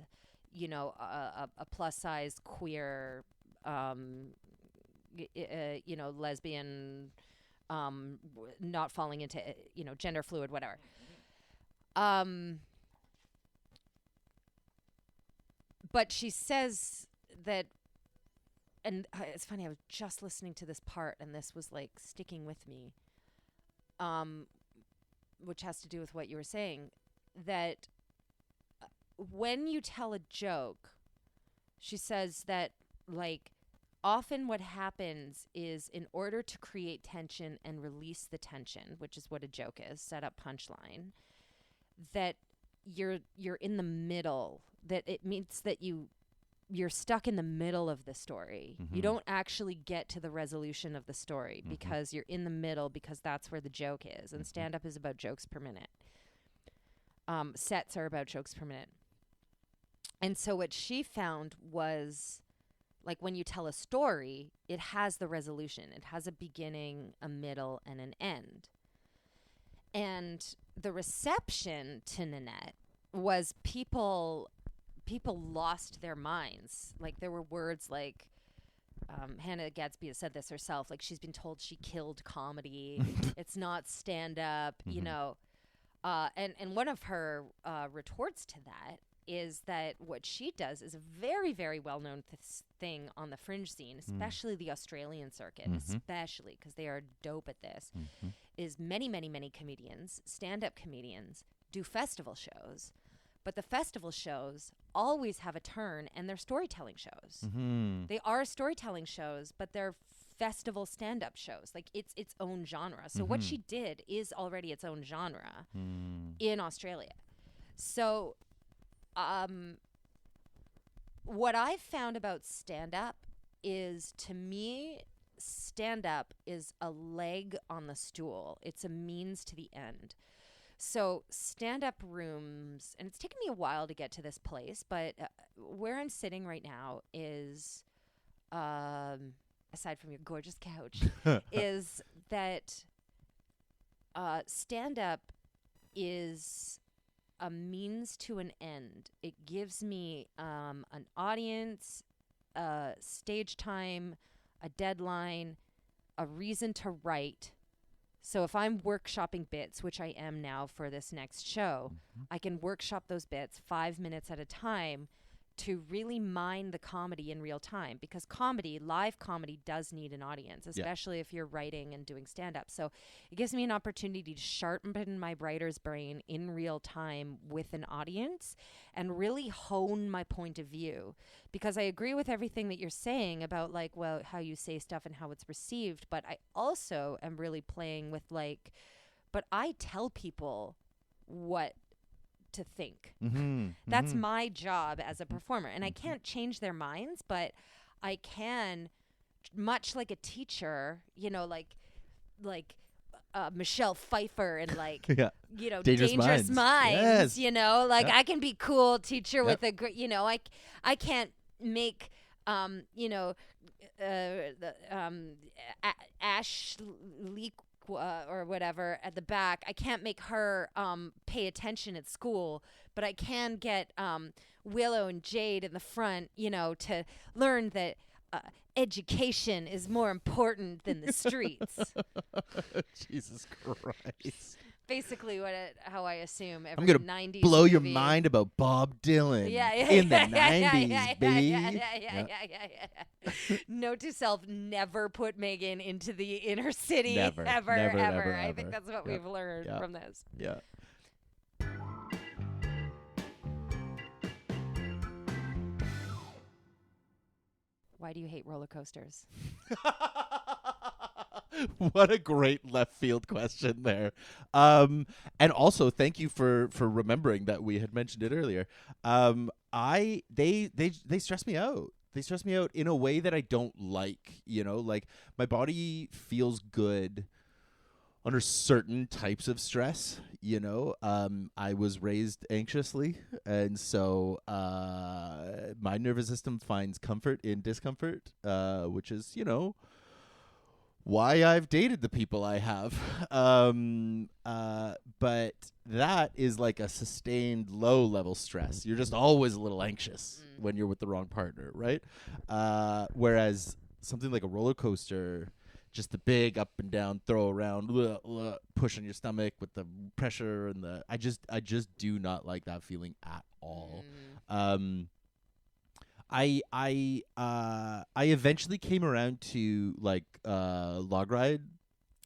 plus size queer lesbian, not falling into gender fluid, whatever. But she says that, and it's funny, I was just listening to this part, and this was like sticking with me, which has to do with what you were saying, that when you tell a joke, she says that, like, often what happens is, in order to create tension and release the tension, which is what a joke is, set up punchline, that you're in the middle, that it means that you're stuck in the middle of the story. You don't actually get to the resolution of the story because you're in the middle, because that's where the joke is. And stand-up is about jokes per minute. Sets are about jokes per minute. And so what she found was, like, when you tell a story, it has the resolution. It has a beginning, a middle, and an end. And the reception to Nanette was people lost their minds. Like, there were words like, Hannah Gadsby has said this herself, like, she's been told she killed comedy. It's not stand-up, you know. And one of her retorts to that is that what she does is a very, very well-known thing on the fringe scene, especially the Australian circuit, especially because they are dope at this, is many, many, many comedians, stand-up comedians, do festival shows, but the festival shows always have a turn, and they're storytelling shows. They are storytelling shows, but they're festival stand-up shows. Like, it's its own genre. So what she did is already its own genre in Australia. So what I found about stand-up is, to me, stand-up is a leg on the stool. It's a means to the end. So stand-up rooms, and it's taken me a while to get to this place, but where I'm sitting right now is, aside from your gorgeous couch, is that stand-up is a means to an end. It gives me an audience, stage time, a deadline, a reason to write. So if I'm workshopping bits, which I am now for this next show, I can workshop those bits 5 minutes at a time to really mine the comedy in real time, because live comedy does need an audience, especially if you're writing and doing stand-up. So it gives me an opportunity to sharpen my writer's brain in real time with an audience and really hone my point of view, because I agree with everything that you're saying about, like, well, how you say stuff and how it's received, but I also am really playing with, like, but I tell people what to think. That's my job as a performer, and I can't change their minds, but I can, much like a teacher, you know, like Michelle Pfeiffer and, like, you know, Dangerous Minds, you know, like, I can be cool teacher with a great, you know, I can't make you know, Ash Leak or whatever at the back, I can't make her pay attention at school, but I can get Willow and Jade in the front, you know, to learn that education is more important than the streets. Jesus Christ. Basically how I assume every I'm gonna 90s blow movie. your mind about Bob Dylan in the 90s, baby. Note to self, never put Megan into the inner city. Never, ever. never, I think that's what we've learned from this. Yeah. Why do you hate roller coasters? What a great left field question there. And also thank you for remembering that we had mentioned it earlier. They stress me out. They stress me out in a way that I don't like, you know, like, my body feels good under certain types of stress, you know. I was raised anxiously, and so my nervous system finds comfort in discomfort, which is, you know, why I've dated the people I have. But that is like a sustained low level stress. You're just always a little anxious when you're with the wrong partner, right? Whereas something like a roller coaster, just the big up and down throw around, push on your stomach with the pressure and I just do not like that feeling at all. I eventually came around to like log ride,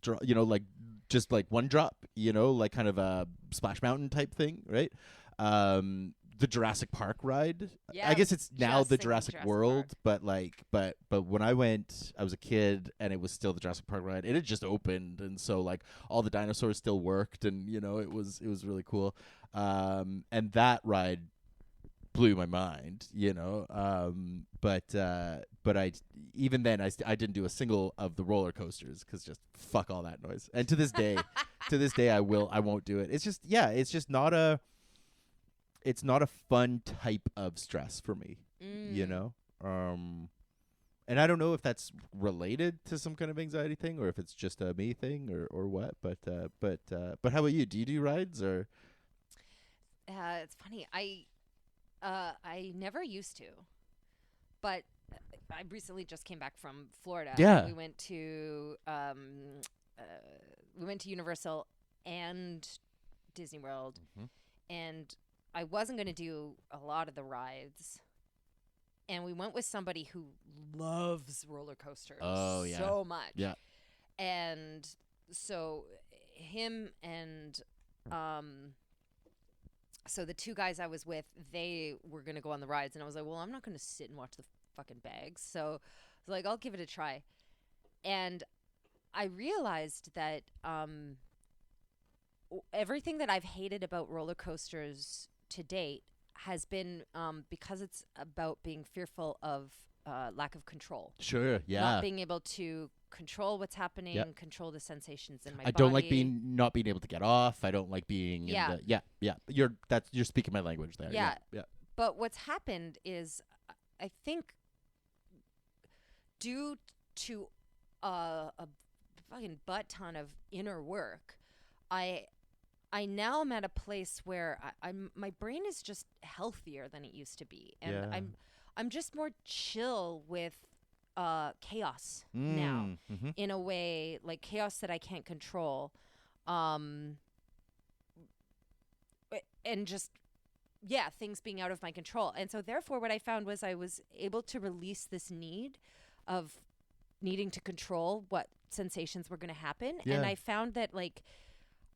like just like one drop, like kind of a Splash Mountain type thing, right? The Jurassic Park ride. Yeah, I I guess was it's now just the thinking Jurassic Jurassic World, Park. but like but when I went, I was a kid and it was still the Jurassic Park ride. It had just opened, and so like all the dinosaurs still worked, and it was really cool. And that ride blew my mind, but I even then I didn't do a single of the roller coasters because just fuck all that noise. And to this day I won't do it. It's just it's not a fun type of stress for me, you Mm. know. Um, and I don't know if that's related to some kind of anxiety thing or if it's just a me thing or what. But how about you? Do you do rides or? It's funny. I never used to, but I recently just came back from Florida, and Yeah. uh, we went to Universal and Disney World, Mhm. and I wasn't going to do a lot of the rides, and we went with somebody who loves roller coasters Oh yeah. so much, Yeah. and so him and um so the two guys I was with, they were gonna go on the rides, and I was like, well, I'm not gonna sit and watch the fucking bags, so I was like, I'll give it a try. And I realized that everything that I've hated about roller coasters to date has been because it's about being fearful of lack of control, Sure. not Yeah. being able to control what's happening, Yep. control the sensations in my I body. don't like not being able to get off. I don't like being in Yeah. the yeah. You're speaking my language there. Yeah. Yeah. But what's happened is, I think, due to a fucking butt ton of inner work, I I now am at a place where I'm my brain is just healthier than it used to be, and Yeah. I'm just more chill with chaos now, Mm-hmm. in a way, like chaos that I can't control, um, and just, yeah, things being out of my control. And so therefore what I found was I was able to release this need of needing to control what sensations were going to happen. And Yeah. I found that, like,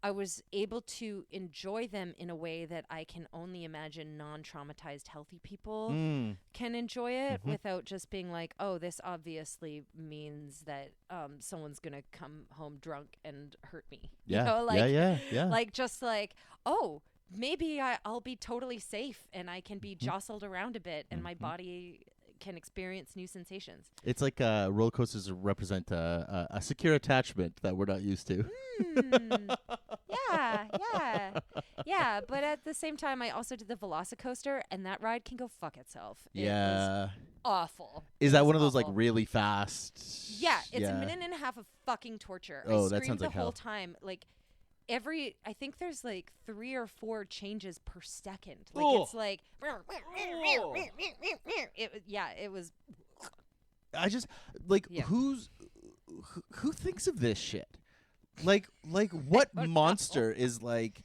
I was able to enjoy them in a way that I can only imagine non-traumatized healthy people Mm. can enjoy it, Mhm. without just being like, oh, this obviously means that someone's going to come home drunk and hurt me. Yeah. You know, like, Yeah. like, just like, oh, maybe I'll be totally safe and I can be Mhm. jostled around a bit, and my Mhm. body can experience new sensations. It's like roller coasters represent a secure attachment that we're not used to. Hmm. Yeah, yeah, yeah. But at the same time, I also did the Velocicoaster, and that ride can go fuck itself. It was Yeah. awful. Is It that was one of those like awful. really fast? Yeah, it's a Yeah. minute and a half of fucking torture. Oh, I that screamed sounds the like whole hell. time. Like, I think there's like 3 or 4 changes per second. Like, Oh. it's like, Oh. it was, I just like Yeah. who thinks of this shit? Like what don't monster is like,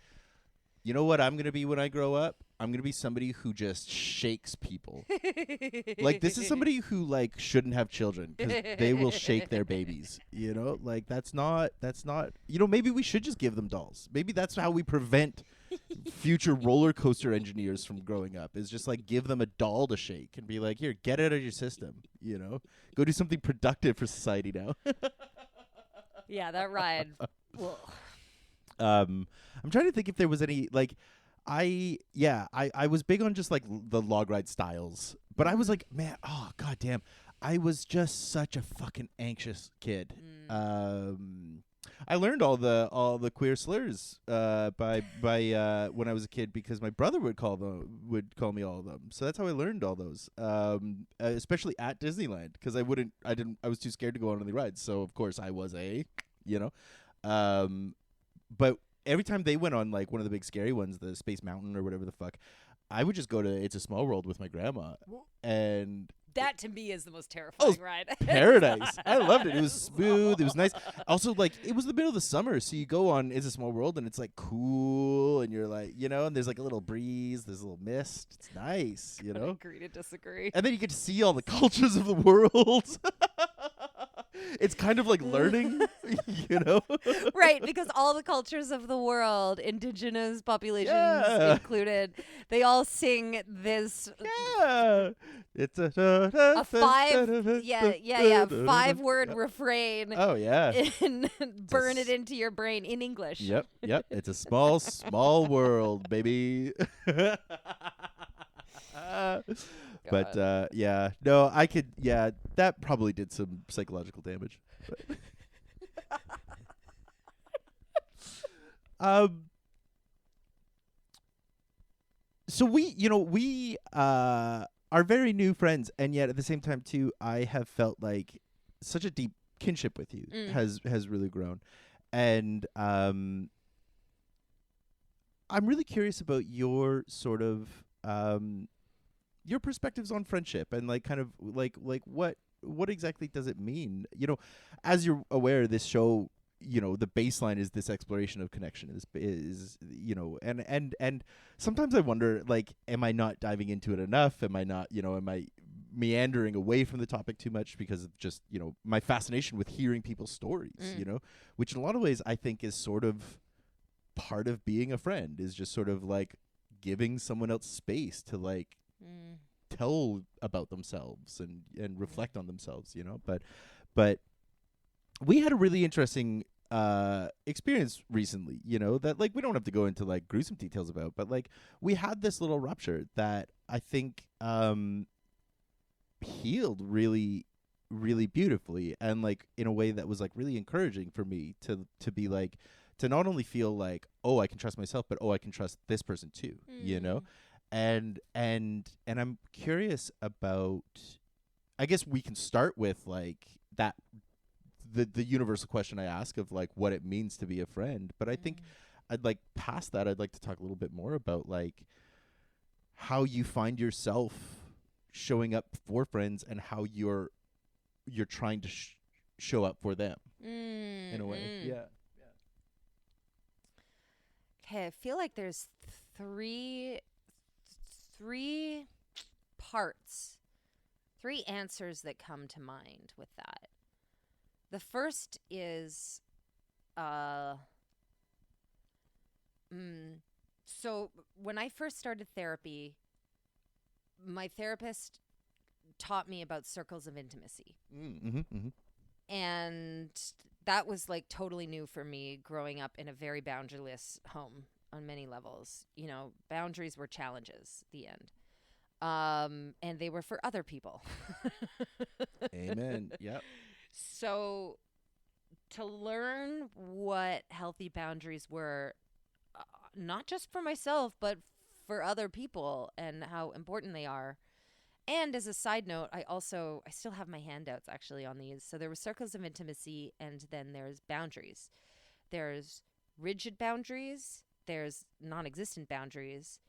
you know what I'm going to be when I grow up? I'm going to be somebody who just shakes people. Like this is somebody who like shouldn't have children cuz they will shake their babies, Like that's not maybe we should just give them dolls. Maybe that's how we prevent future roller coaster engineers from growing up, is just like give them a doll to shake and be like, here, get it out of your system, go do something productive for society now. Yeah, that ride. Well, I'm trying to think if there was any like I was big on just like the log ride styles, but I was like, man, oh god damn, I was just such a fucking anxious kid. I learned all the queer slurs by when I was a kid because my brother would call me all of them. So that's how I learned all those. Especially at Disneyland, because I was too scared to go on any rides. So of course I was but every time they went on like one of the big scary ones, the Space Mountain or whatever the fuck, I would just go to It's a Small World with my grandma, and That to me is the most terrifying ride. Paradise. I loved it. It was smooth. It was nice. Also, like, it was the middle of the summer, so you go on It's a Small World, and it's like cool, and you're like, and there's like a little breeze, there's a little mist. It's nice, Agree to disagree. And then you get to see all the cultures of the world. It's kind of like learning, Right, because all the cultures of the world, indigenous populations included, they all sing this. Yeah, it's a 5-word refrain. Oh yeah, and burn it into your brain in English. Yep. It's a small world, baby. But no, I could. Yeah, that probably did some psychological damage. So we are very new friends, and yet at the same time too, I have felt like such a deep kinship with you has really grown, and I'm really curious about your sort of your perspectives on friendship and like kind of like what exactly does it mean? As you're aware, this show, the baseline is this exploration of connection is and sometimes I wonder, like, am I not diving into it enough? Am I not, am I meandering away from the topic too much because of just, my fascination with hearing people's stories, which in a lot of ways I think is sort of part of being a friend, is just sort of like giving someone else space to like tell about themselves and reflect on themselves, but we had a really interesting experience recently, that like we don't have to go into like gruesome details about, but like we had this little rupture that I think healed really, really beautifully, and like in a way that was like really encouraging for me to be like, to not only feel like, oh, I can trust myself, but oh, I can trust this person too, and I'm curious about, I guess we can start with like that, the universal question I ask of like what it means to be a friend. But I think I'd like past that, I'd like to talk a little bit more about like how you find yourself showing up for friends and how you're trying to show up for them in a way. Yeah. Okay, I feel like there's three parts, three answers that come to mind with that. The first is, so when I first started therapy, my therapist taught me about circles of intimacy. And that was like totally new for me, growing up in a very boundaryless home on many levels. Boundaries were challenges, the end. And they were for other people. Amen. Yep. So to learn what healthy boundaries were, not just for myself, but for other people, and how important they are. And as a side note, I still have my handouts actually on these. So there were circles of intimacy, and then there's boundaries. There's rigid boundaries, there's non-existent boundaries,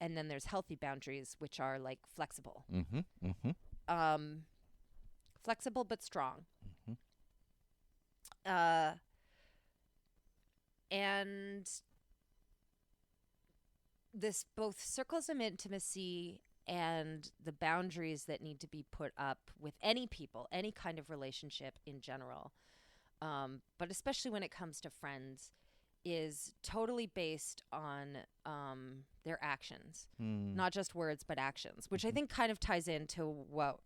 and then there's healthy boundaries, which are like flexible. Flexible but strong. And this, both circles of intimacy and the boundaries that need to be put up with any people, any kind of relationship in general, but especially when it comes to friends, is totally based on their actions, not just words, but actions, which I think kind of ties into what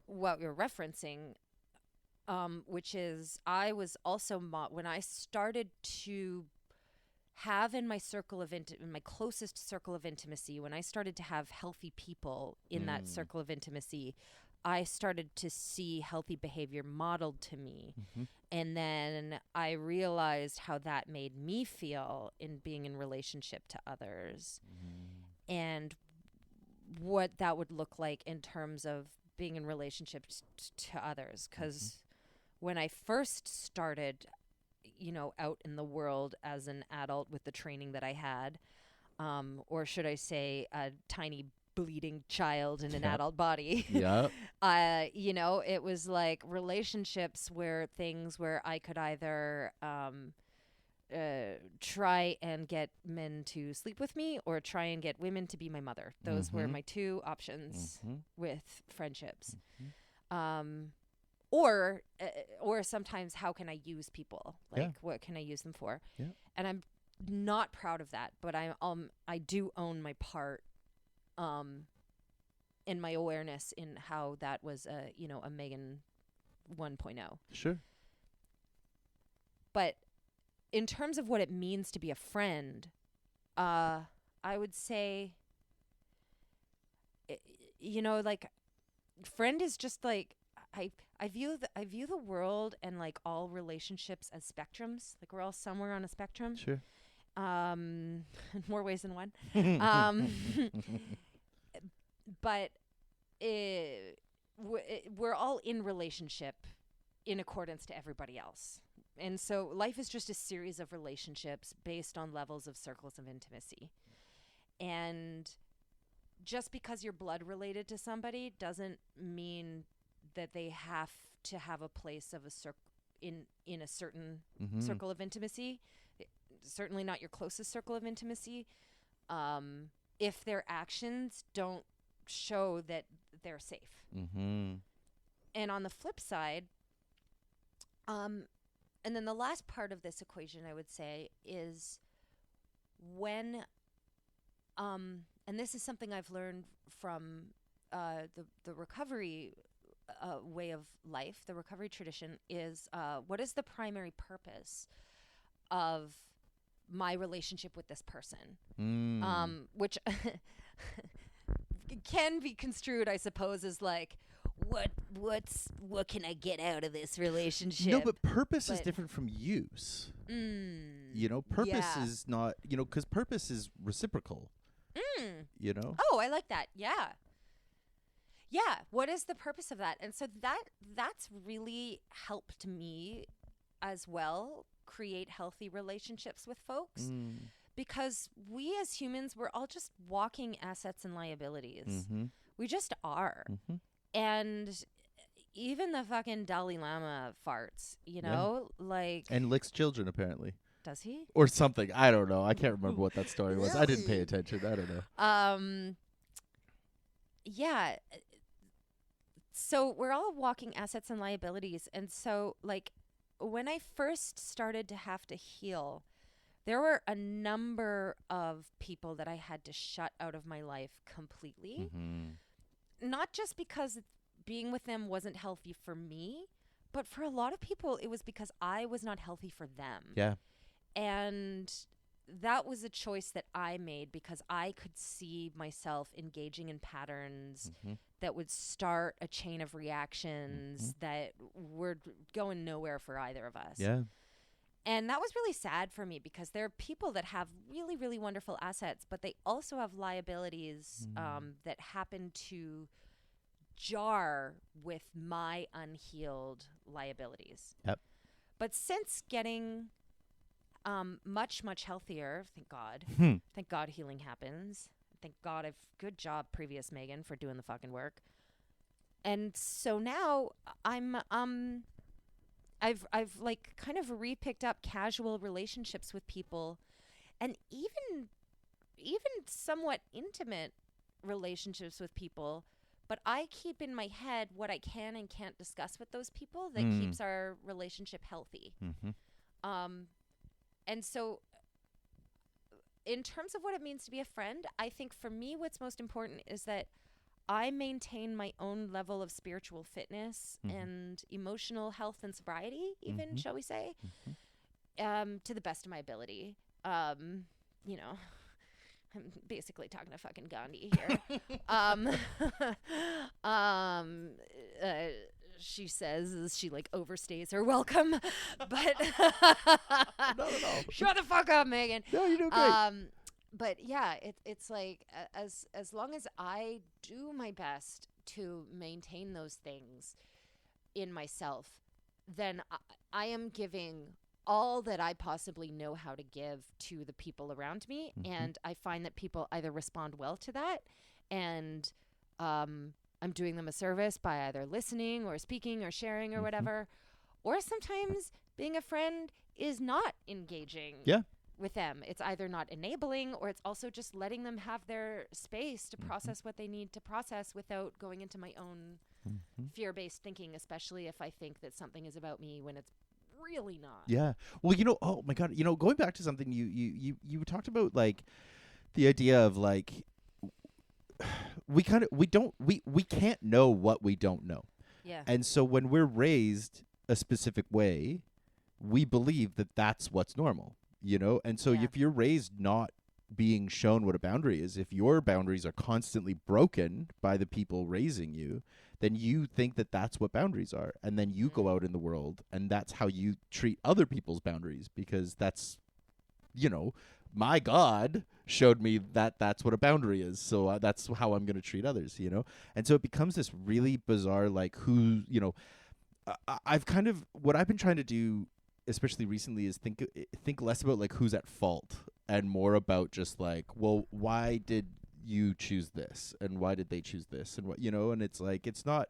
you're referencing, which is I was also when I started to have in my circle of in my closest circle of intimacy, when I started to have healthy people in that circle of intimacy, I started to see healthy behavior modeled to me. And then I realized how that made me feel in being in relationship to others, and what that would look like in terms of being in relationships to others. Because when I first started, out in the world as an adult with the training that I had, or should I say a tiny bleeding child in an adult body. Yeah. You know, it was like relationships where I could either try and get men to sleep with me or try and get women to be my mother. Those were my two options with friendships. Or sometimes, how can I use people? Like, what can I use them for? Yeah. And I'm not proud of that, but I do own my part in my awareness in how that was a Megan 1.0. Sure. But in terms of what it means to be a friend, I would say, like, friend is just like, I view the world and like all relationships as spectrums. Like, we're all somewhere on a spectrum. Sure. In more ways than one. But we're all in relationship in accordance to everybody else. And so life is just a series of relationships based on levels of circles of intimacy. And just because you're blood related to somebody doesn't mean that they have to have a place of in a certain circle of intimacy. Certainly not your closest circle of intimacy. If their actions don't show that they're safe. And on the flip side, and then the last part of this equation, I would say, is when, and this is something I've learned from the recovery way of life, the recovery tradition, is what is the primary purpose of my relationship with this person? Which can be construed, I suppose, as like, what can I get out of this relationship? No, but purpose is different from use. Purpose is not, because purpose is reciprocal. Oh, I like that. Yeah. What is the purpose of that? And so that's really helped me as well create healthy relationships with folks, because we as humans, we're all just walking assets and liabilities. We just are. And even the fucking Dalai Lama farts, like... And licks children, apparently. Does he? Or something. I don't know. I can't remember what that story was. I didn't pay attention. I don't know. Yeah. So we're all walking assets and liabilities. And so, like, when I first started to have to heal, there were a number of people that I had to shut out of my life completely. Not just because being with them wasn't healthy for me, but for a lot of people, it was because I was not healthy for them. Yeah. And that was a choice that I made because I could see myself engaging in patterns that would start a chain of reactions that were going nowhere for either of us. Yeah. And that was really sad for me because there are people that have really, really wonderful assets, but they also have liabilities that happen to jar with my unhealed liabilities. Yep. But since getting much, much healthier, thank God. Thank God healing happens. Thank God good job, previous Megan, for doing the fucking work. And so now I've like kind of re-picked up casual relationships with people, and even somewhat intimate relationships with people, but I keep in my head what I can and can't discuss with those people that keeps our relationship healthy. And so in terms of what it means to be a friend, I think for me what's most important is that I maintain my own level of spiritual fitness and emotional health and sobriety, even, shall we say, to the best of my ability. I'm basically talking to fucking Gandhi here. She says as she like overstays her welcome, but No. Shut the fuck up, Megan. No, you do great. But yeah, it's like as long as I do my best to maintain those things in myself, then I am giving all that I possibly know how to give to the people around me. And I find that people either respond well to that and I'm doing them a service by either listening or speaking or sharing or whatever. Or sometimes being a friend is not engaging Yeah. with them. It's either not enabling, or it's also just letting them have their space to process what they need to process without going into my own fear-based thinking, especially if I think that something is about me when it's really not. Yeah. Well, oh my God, going back to something you talked about, like the idea of like we can't know what we don't know. Yeah. And so when we're raised a specific way, we believe that that's what's normal, And so Yeah. if you're raised not being shown what a boundary is, if your boundaries are constantly broken by the people raising you, then you think that that's what boundaries are. And then you go out in the world and that's how you treat other people's boundaries, because that's, my God showed me that that's what a boundary is. So that's how I'm going to treat others, And so it becomes this really bizarre, like I've kind of, what I've been trying to do, especially recently, is think less about like who's at fault and more about just like, well, why did you choose this and why did they choose this and what, and it's like, it's not,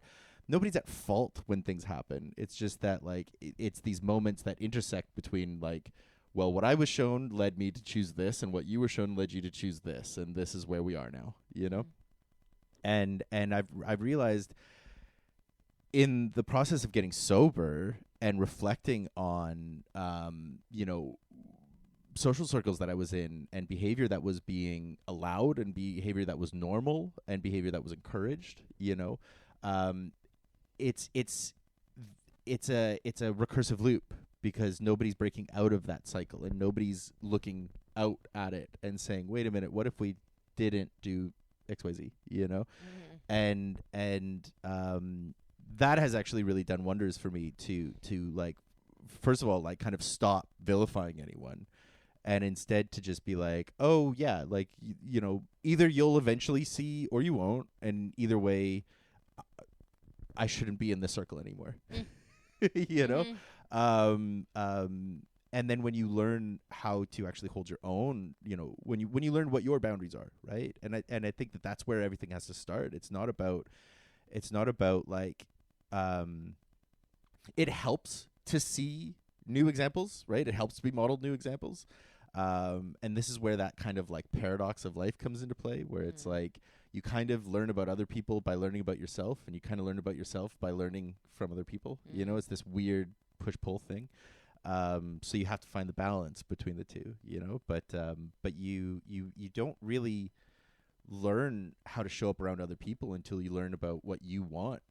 nobody's at fault when things happen. It's just that like it's these moments that intersect between like, well, what I was shown led me to choose this and what you were shown led you to choose this, and this is where we are now, and I've realized in the process of getting sober and reflecting on social circles that I was in and behavior that was being allowed and behavior that was normal and behavior that was encouraged, it's a recursive loop, because nobody's breaking out of that cycle and nobody's looking out at it and saying, wait a minute, what if we didn't do XYZ, and that has actually really done wonders for me to like, first of all, like kind of stop vilifying anyone, and instead to just be like, oh yeah, like either you'll eventually see or you won't, and either way I shouldn't be in this circle anymore. And then when you learn how to actually hold your own, when you learn what your boundaries are, right? And I think that that's where everything has to start. It's not about like, it helps to see new examples, right? It helps to be modeled new examples. And this is where that kind of like paradox of life comes into play, where it's like you kind of learn about other people by learning about yourself, and you kind of learn about yourself by learning from other people. It's this weird push-pull thing. So you have to find the balance between the two, but you don't really learn how to show up around other people until you learn about what you want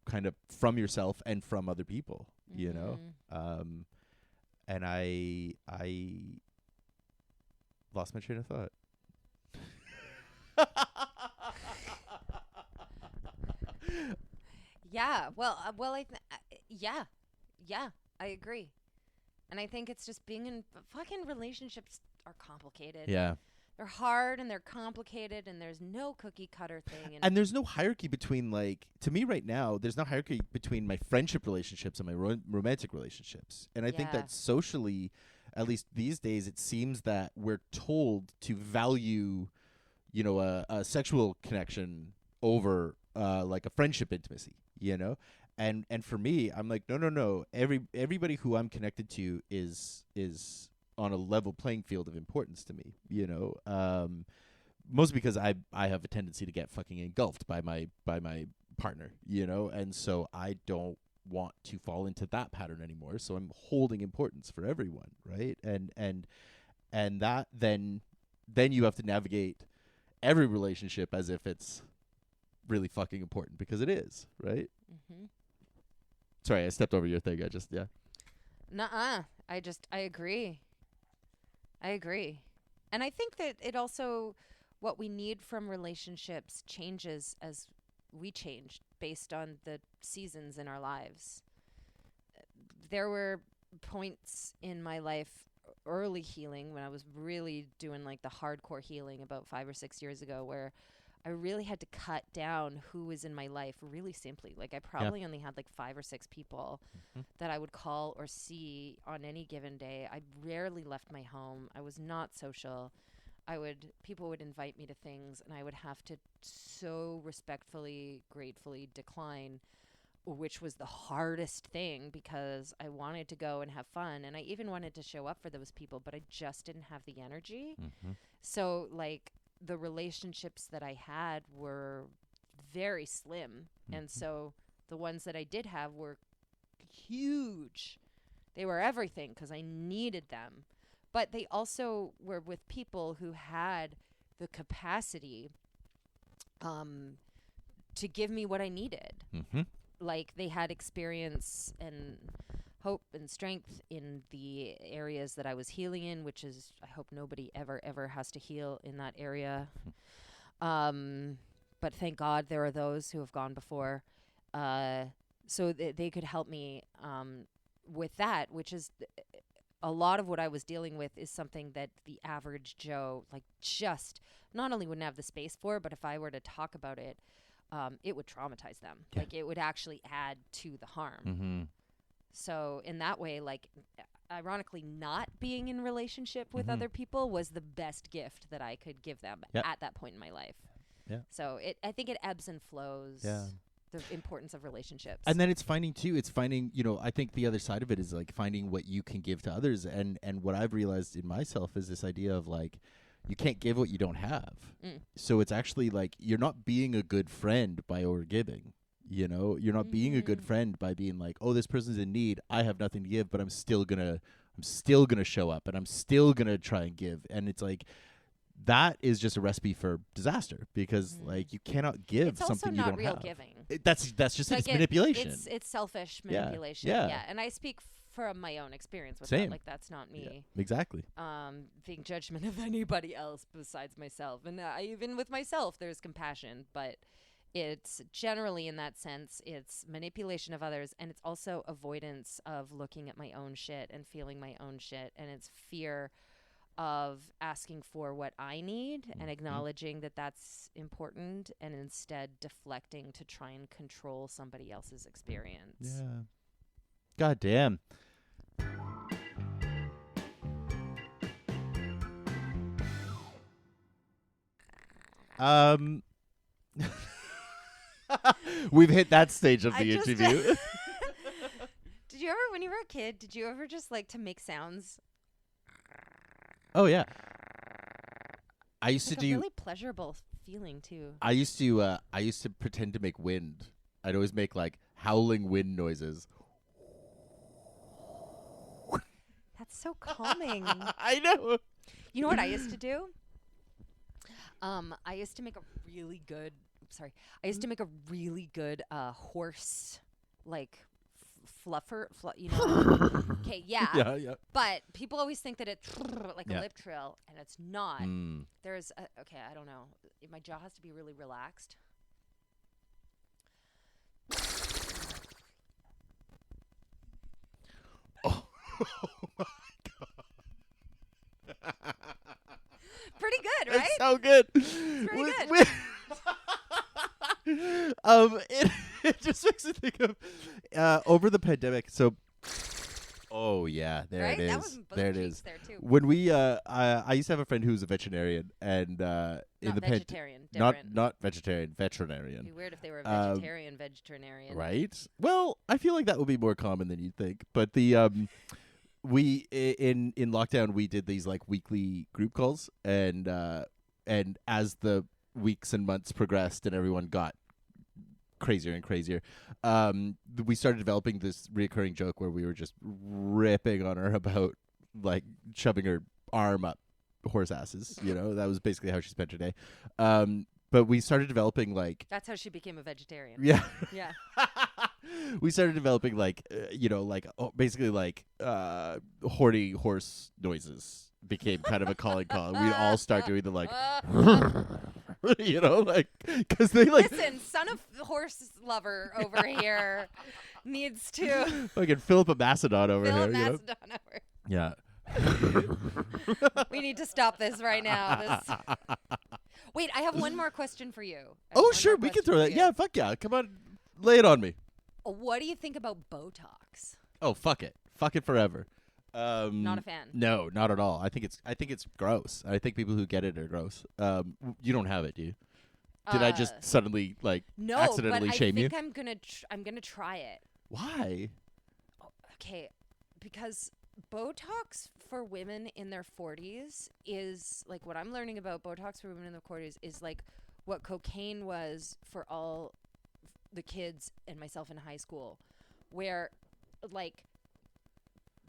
kind of from yourself and from other people, and I lost my train of thought. Yeah. Well, yeah, I agree. And I think it's just being in fucking relationships are complicated. Yeah. They're hard and they're complicated, and there's no cookie cutter thing. And there's no hierarchy between, like, to me right now, there's no hierarchy between my friendship relationships and my romantic relationships. And I think that socially, at least these days, it seems that we're told to value, a sexual connection over like a friendship intimacy, And for me, I'm like, no. Everybody who I'm connected to is on a level playing field of importance to me, mostly because I have a tendency to get fucking engulfed by my partner, and so I don't want to fall into that pattern anymore. So I'm holding importance for everyone, right? And that then you have to navigate every relationship as if it's really fucking important, because it is, right? Sorry, I stepped over your thing. Nuh-uh. I agree. And I think that it also, what we need from relationships changes as we change based on the seasons in our lives. There were points in my life, early healing, when I was really doing like the hardcore healing about 5 or 6 years ago, where I really had to cut down who was in my life really simply. Like I probably only had like 5 or 6 people that I would call or see on any given day. I rarely left my home. I was not social. people would invite me to things, and I would have to so respectfully, gratefully decline, which was the hardest thing because I wanted to go and have fun, and I even wanted to show up for those people, but I just didn't have the energy. Mm-hmm. So like the relationships that I had were very slim, and so the ones that I did have were huge. They were everything because I needed them, but they also were with people who had the capacity to give me what I needed. Mm-hmm. Like they had experience and hope and strength in the areas that I was healing in, which is, I hope nobody ever has to heal in that area. But thank God there are those who have gone before. So they could help me with that, which is a lot of what I was dealing with is something that the average Joe, like, just not only wouldn't have the space for, but if I were to talk about it, it would traumatize them. Yeah. Like, it would actually add to the harm. Mm-hmm. So in that way, like, ironically, not being in relationship with other people was the best gift that I could give them at that point in my life. Yeah. So I think it ebbs and flows. Yeah. The importance of relationships. And then it's finding, I think the other side of it is like finding what you can give to others. And what I've realized in myself is this idea of like, you can't give what you don't have. So it's actually like, you're not being a good friend by overgiving. You're not being a good friend by being like, oh, this person's in need. I have nothing to give, but I'm still gonna show up and I'm still gonna try and give. And it's like, that is just a recipe for disaster because like you cannot give something you don't have. It's also not real giving. That's just like it's manipulation. It's selfish manipulation. Yeah. And I speak from my own experience with Same. that. Like, that's not me. Yeah, exactly. Being judgment of anybody else besides myself. And even with myself, there's compassion, but it's generally, in that sense, it's manipulation of others, and it's also avoidance of looking at my own shit and feeling my own shit, and it's fear of asking for what I need and acknowledging that that's important, and instead deflecting to try and control somebody else's experience. Yeah. God damn. We've hit that stage of the interview. Did you ever, when you were a kid, did you ever just like to make sounds? Oh yeah. I used It's to like a do really pleasurable feeling too. I used to pretend to make wind. I'd always make like howling wind noises. That's so calming. I know. You know what I used to do? I used to make a really good horse, like, fluffer, okay, yeah. Yeah. But people always think that it's like Yeah. a lip trill, and it's not. There's, I don't know. My jaw has to be really relaxed. Oh my God. Pretty good, right? It's so good. Pretty good. It just makes me think of over the pandemic. So, oh yeah, there Right? it is. That was both There it cheeks is. there too. When we, I used to have a friend who was a veterinarian, and in Not the vegetarian. not vegetarian, veterinarian. It'd be weird if they were vegetarian. Right? Well, I feel like that would be more common than you'd think. But the we in lockdown we did these like weekly group calls, and as the weeks and months progressed and everyone got crazier and crazier, we started developing this reoccurring joke where we were just ripping on her about like shoving her arm up horse asses. That was basically how she spent her day. But we started developing like That's how she became a vegetarian. yeah. Yeah. We started developing like basically like horny horse noises became kind of a calling call. We'd all start doing the like like because they like Listen, son of horse lover over here needs to fucking Philip of Macedon over fill a here. Macedon over. Yeah. We need to stop this right now. Wait, I have one more question for you. Oh sure, we can throw that. Yeah, fuck yeah. Come on, lay it on me. What do you think about Botox? Oh fuck it forever. Not a fan. No, not at all. I think it's gross. I think people who get it are gross. You don't have it, do you? Did I just suddenly No, accidentally but shame I you? think I'm gonna try it. Why? Okay, because Botox for women in their 40s is like what I'm learning about Botox for women in their 40s is like what cocaine was for all the kids and myself in high school, where like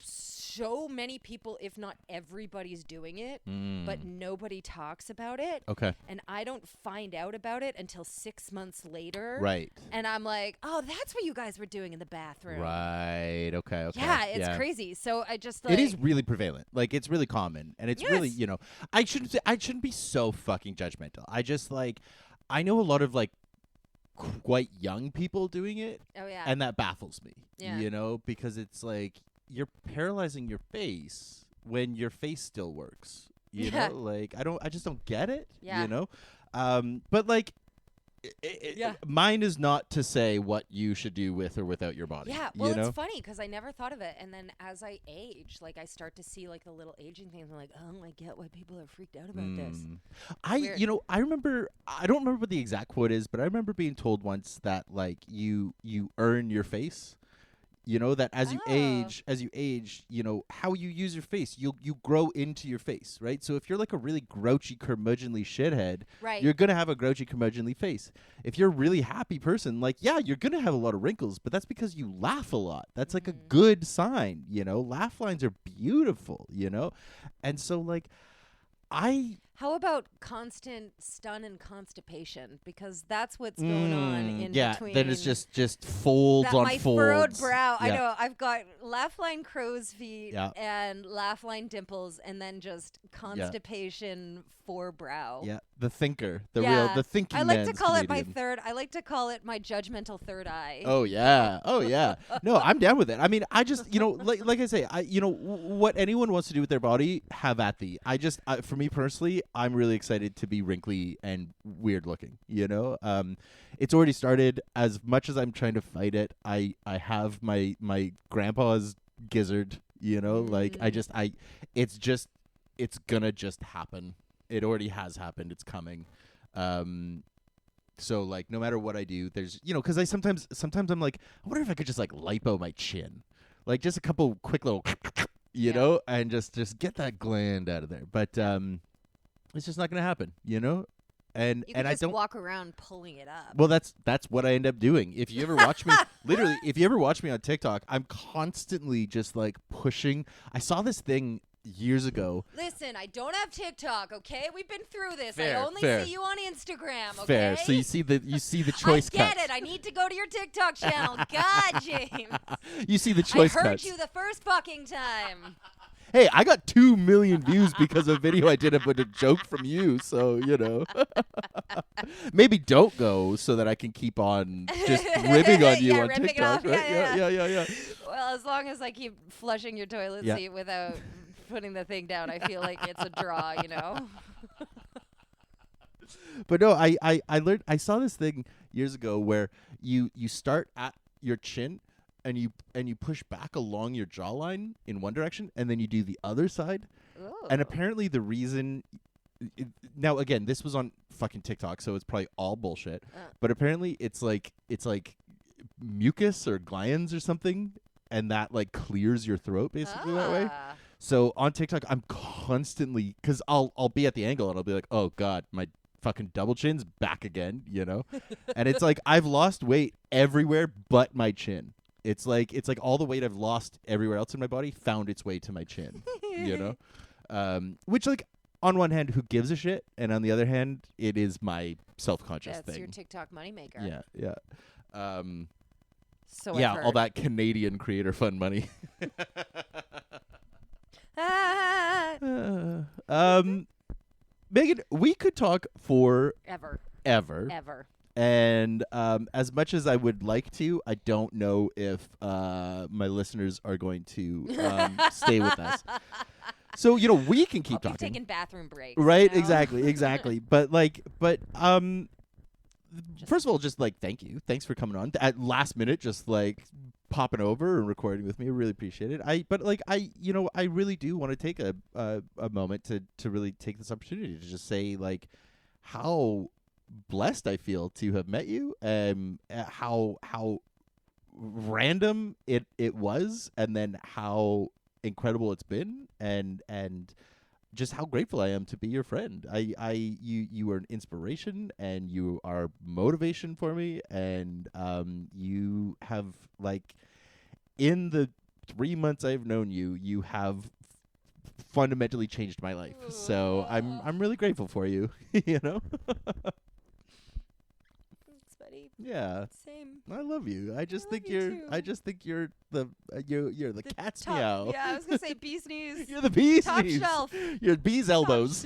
so many people, if not everybody's doing it, but nobody talks about it. Okay. And I don't find out about it until 6 months later. Right. And I'm like, oh, that's what you guys were doing in the bathroom. Right. Okay. Yeah, it's crazy. So I just like, it is really prevalent. Like it's really common, and it's really I shouldn't be so fucking judgmental. I just I know a lot of quite young people doing it. Oh yeah. And that baffles me. Yeah. Because it's like you're paralyzing your face when your face still works. You know, I just don't get it. Yeah. You know, but mine is not to say what you should do with or without your body. Yeah, well, it's funny because I never thought of it, and then as I age, I start to see the little aging things. I'm like, oh, I get why people are freaked out about this. I remember. I don't remember what the exact quote is, but I remember being told once that you earn your face. That as you age, how you use your face, you grow into your face, right? So if you're a really grouchy, curmudgeonly shithead, right, you're gonna have a grouchy, curmudgeonly face. If you're a really happy person, you're gonna have a lot of wrinkles, but that's because you laugh a lot. That's a good sign, Laugh lines are beautiful, and so How about constant stun and constipation? Because that's what's going on in between. Then it's just folds on my folds. Furrowed brow. Yeah. I know. I've got laugh line crow's feet and laugh line dimples, and then just constipation for brow. Yeah, the thinker, the thinking. I like to call comedian. it my third. I like to call it my judgmental third eye. Oh yeah, No, I'm down with it. I mean, I just like I say, what anyone wants to do with their body, have at thee. For me personally, I'm really excited to be wrinkly and weird looking. It's already started. As much as I'm trying to fight it, I have my grandpa's gizzard. It's gonna just happen. It already has happened. It's coming. So no matter what I do, there's because I sometimes I'm like, I wonder if I could just lipo my chin, just a couple quick little, know, and just get that gland out of there. But it's just not gonna happen, And you and I don't walk around pulling it up. Well, that's what I end up doing. If you ever watch me, literally, if you ever watch me on TikTok, I'm constantly just pushing. I saw this thing years ago. Listen, I don't have TikTok, okay? We've been through this. Fair, I only fair. see you on Instagram, okay? Fair. So you see the choice I get cuts. it. I need to go to your TikTok channel. God, James. You see the choice I heard cuts. you the first fucking time. Hey, I got 2 million views because of a video I did with a joke from you. So, maybe don't go so that I can keep on just ribbing on you on TikTok. Right? Yeah. Well, as long as I keep flushing your toilet seat without putting the thing down, I feel like it's a draw, But no, I learned. I saw this thing years ago where you start at your chin and you push back along your jawline in one direction, and then you do the other side. Ooh. And apparently the reason. Now again, this was on fucking TikTok, so it's probably all bullshit. But apparently it's like mucus or glands or something, and that clears your throat basically that way. So on TikTok, I'm constantly, because I'll be at the angle and I'll be like, oh god, my fucking double chin's back again, and it's I've lost weight everywhere but my chin. It's like all the weight I've lost everywhere else in my body found its way to my chin, which on one hand, who gives a shit, and on the other hand, it is my self-conscious thing. That's your TikTok moneymaker. Yeah. So all that Canadian creator fund money. Megan, we could talk for ever. And as much as I would like to, I don't know if my listeners are going to stay with us. So we can keep I'll talking. Taking bathroom breaks, right? Exactly. But first of all, just thank you. Thanks for coming on at last minute. Just popping over and recording with me. I really appreciate it. I really do want to take a moment to really take this opportunity to just say like how blessed I feel to have met you, and how random it was, and then how incredible it's been, and just how grateful I am to be your friend. You are an inspiration, and you are motivation for me, and you have, like, in the 3 months I've known you, you have fundamentally changed my life. So I'm really grateful for you. You know. Thanks, buddy. Yeah. Same. I love you. I just think you you're the you're the cat's top, meow. Yeah, I was gonna say bee's knees. You're the bee's Top knees. shelf. You're bee's elbows.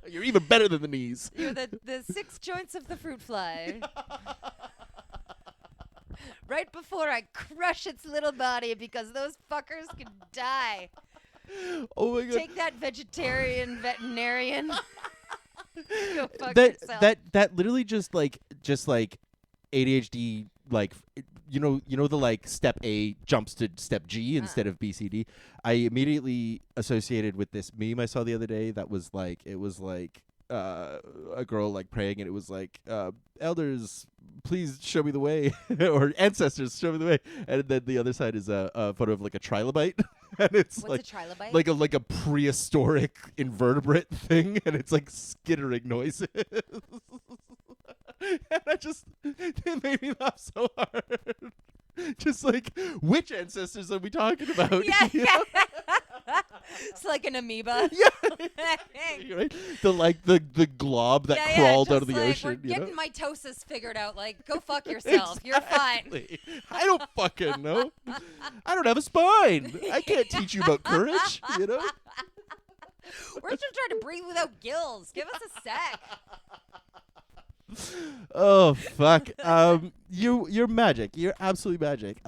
You're even better than the knees. You're the 6 joints of the fruit fly. Right before I crush its little body, because those fuckers can die. Oh my god. Take that, vegetarian veterinarian. Go fuck yourself. That literally just like ADHD, like, you know the, like, step A jumps to step G instead of BCD. I immediately associated with this meme I saw the other day that was like, it was like a girl like praying, and it was like, elders, please show me the way, or ancestors, show me the way, and then the other side is a photo of like a trilobite. And it's What's like a trilobite? like a prehistoric invertebrate thing, and it's like skittering noises. And it made me laugh so hard. Just like, which ancestors are we talking about? Yeah, You yeah. know? It's like an amoeba. Yeah. Right? The glob that crawled out of the like, ocean. We're You know? getting mitosis figured out. Like, go fuck yourself. You're fine. Exactly. I don't fucking know. I don't have a spine. I can't teach you about courage. You know? We're just trying to breathe without gills. Give us a sec. Oh fuck. You're magic. You're absolutely magic.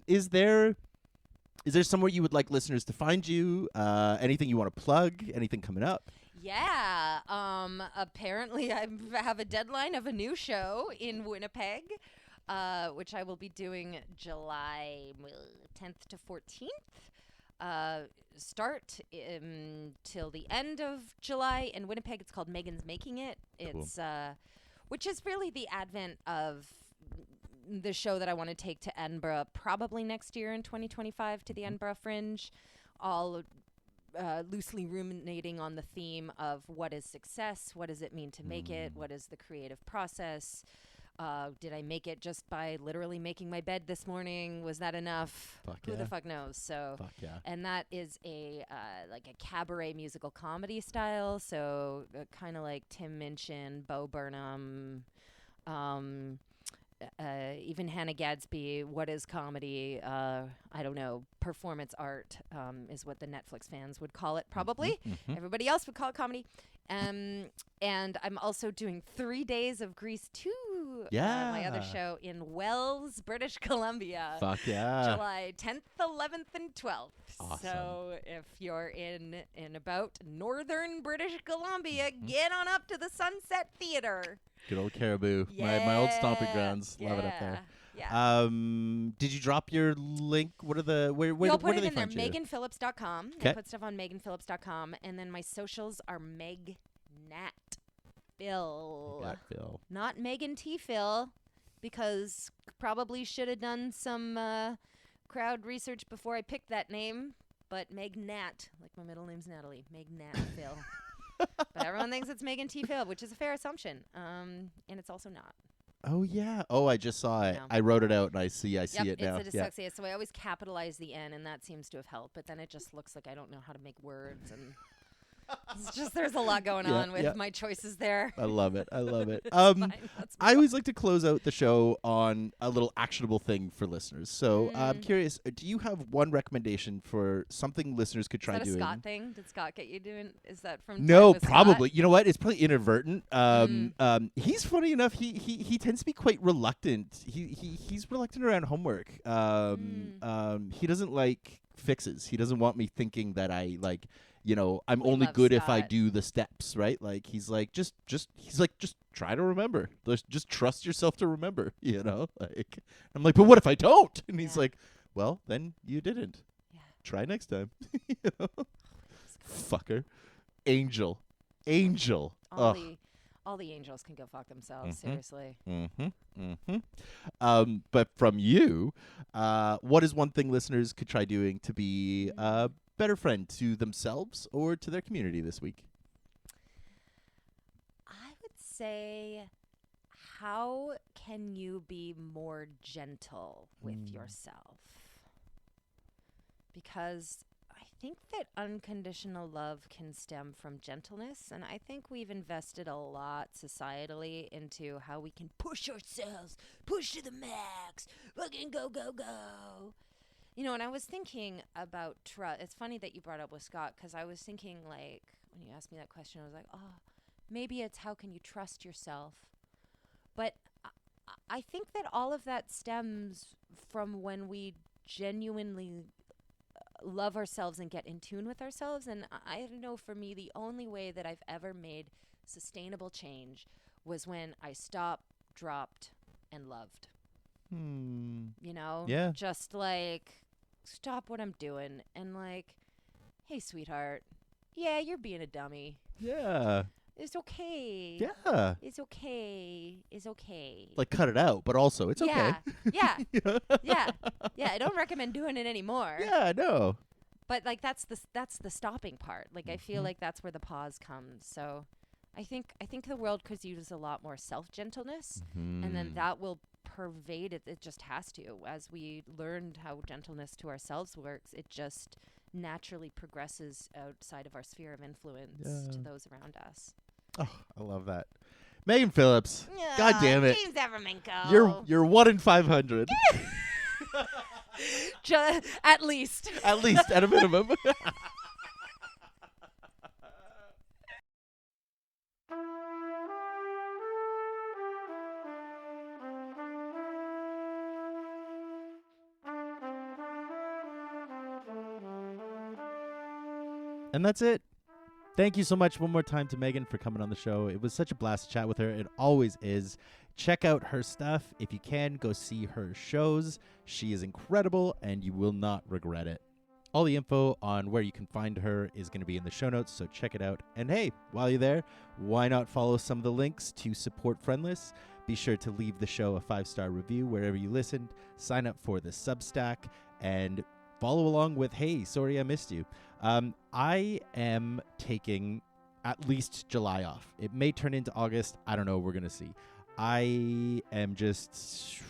Is there somewhere you would like listeners to find you? Anything you want to plug? Anything coming up? Yeah. Apparently I have a deadline of a new show in Winnipeg, which I will be doing July 10th to 14th. Start till the end of July in Winnipeg. It's called Megan's Making It. It's cool. Which is really the advent of the show that I want to take to Edinburgh, probably next year in 2025 to the Edinburgh Fringe, all loosely ruminating on the theme of what is success, what does it mean to make it, what is the creative process, did I make it just by literally making my bed this morning? Was that enough? Who the fuck knows? So, and that is a like a cabaret musical comedy style. So kind of like Tim Minchin, Bo Burnham, even Hannah Gadsby. What is comedy? I don't know. Performance art is what the Netflix fans would call it, probably. Everybody else would call it comedy. And I'm also doing 3 days of Grease 2, my other show in Wells, British Columbia. Fuck yeah. July 10th, 11th, and 12th. Awesome. So if you're in about northern British Columbia, get on up to the Sunset Theater. Good old Caribou. My old stomping grounds. Love it up there. Yeah. Did you drop your link? What are the where I'll where put do it they in there. find you? MeganPhillips.com. I put stuff on MeganPhillips.com, and then my socials are Meg Nat Phil. Nat Phil. Not Megan T Phil, because probably should have done some crowd research before I picked that name. But Meg Nat, like my middle name's Natalie. Meg Nat Phil. But everyone thinks it's Megan T Phil, which is a fair assumption. And it's also not. Oh yeah. Oh, I just saw it. No. I wrote it out and I see it now. It's a dyslexia, so I always capitalize the N, and that seems to have helped. But then it just looks like I don't know how to make words, and it's just there's a lot going on with my choices there. I love it. I love it. Fine, I always like to close out the show on a little actionable thing for listeners. So I'm curious, do you have one recommendation for something listeners could try doing? Is that a Scott thing? Did Scott get you doing? Is that from? No, Time with probably. Scott? You know what? It's probably inadvertent. He's funny enough. He tends to be quite reluctant. He's reluctant around homework. He doesn't like fixes. He doesn't want me thinking that I like I'm We only love good if I Scott. do the steps, right? Like he's like just try to remember. Just trust yourself to remember, Like I'm like, but what if I don't? And he's Yeah. like, well, then you didn't. Yeah. Try next time. Scott. Fucker. Angel. All Ugh. the angels can go fuck themselves. Mhm. Seriously. But from you, what is one thing listeners could try doing to be a better friend to themselves or to their community this week? I would say, how can you be more gentle with yourself? Because I think that unconditional love can stem from gentleness, and I think we've invested a lot societally into how we can push ourselves, push to the max, fucking go, go, go. And I was thinking about trust. It's funny that you brought up with Scott, because I was thinking, like, when you asked me that question, I was like, oh, maybe it's how can you trust yourself? But I think that all of that stems from when we genuinely love ourselves and get in tune with ourselves. And I don't know, for me, the only way that I've ever made sustainable change was when I stopped, dropped, and loved. Yeah. Just like, stop what I'm doing and like, hey, sweetheart, yeah, you're being a dummy. Yeah. It's okay. Yeah. It's okay. It's okay. Like cut it out, but also it's okay. Yeah. Yeah. I don't recommend doing it anymore. Yeah, no. But like that's the stopping part. Like I feel like that's where the pause comes. So I think the world could use a lot more self-gentleness, and then that will pervade it. It just has to. As we learned how gentleness to ourselves works, it just naturally progresses outside of our sphere of influence to those around us. Oh, I love that. Megan Phillips. Yeah, God damn it. James Avramenko. You're 1 in 500. At least. At least, at a minimum. And that's it. Thank you so much one more time to Megan for coming on the show. It was such a blast to chat with her. It always is. Check out her stuff. If you can, go see her shows. She is incredible, and you will not regret it. All the info on where you can find her is going to be in the show notes, so check it out. And hey, while you're there, why not follow some of the links to support Friendless? Be sure to leave the show a 5-star review wherever you listened. Sign up for the Substack, and follow along with, hey, sorry I missed you. I am taking at least July off. It may turn into August. I don't know. We're going to see. I am just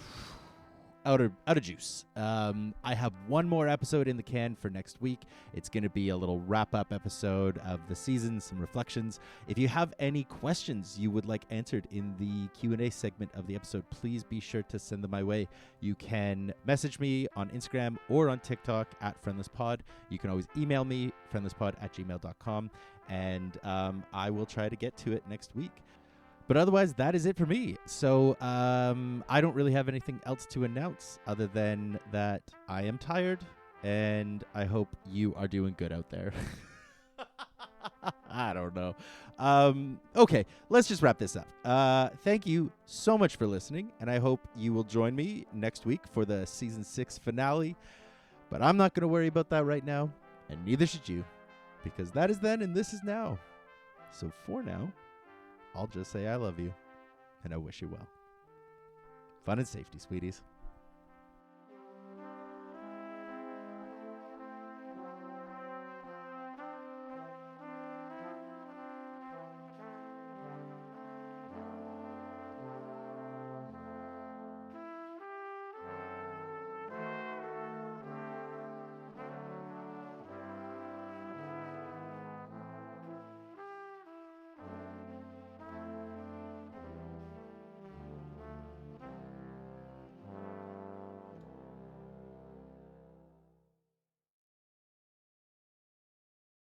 out of juice. I have one more episode in the can for next week. It's going to be a little wrap-up episode of the season, some reflections. If you have any questions you would like answered in the Q&A segment of the episode, please be sure to send them my way. You can message me on Instagram or on TikTok at FriendlessPod. You can always email me, friendlesspod@gmail.com, and I will try to get to it next week. But otherwise, that is it for me. So I don't really have anything else to announce other than that I am tired, and I hope you are doing good out there. I don't know. Okay, let's just wrap this up. Thank you so much for listening, and I hope you will join me next week for the Season 6 finale. But I'm not going to worry about that right now, and neither should you, because that is then and this is now. So for now, I'll just say I love you, and I wish you well. Fun and safety, sweeties.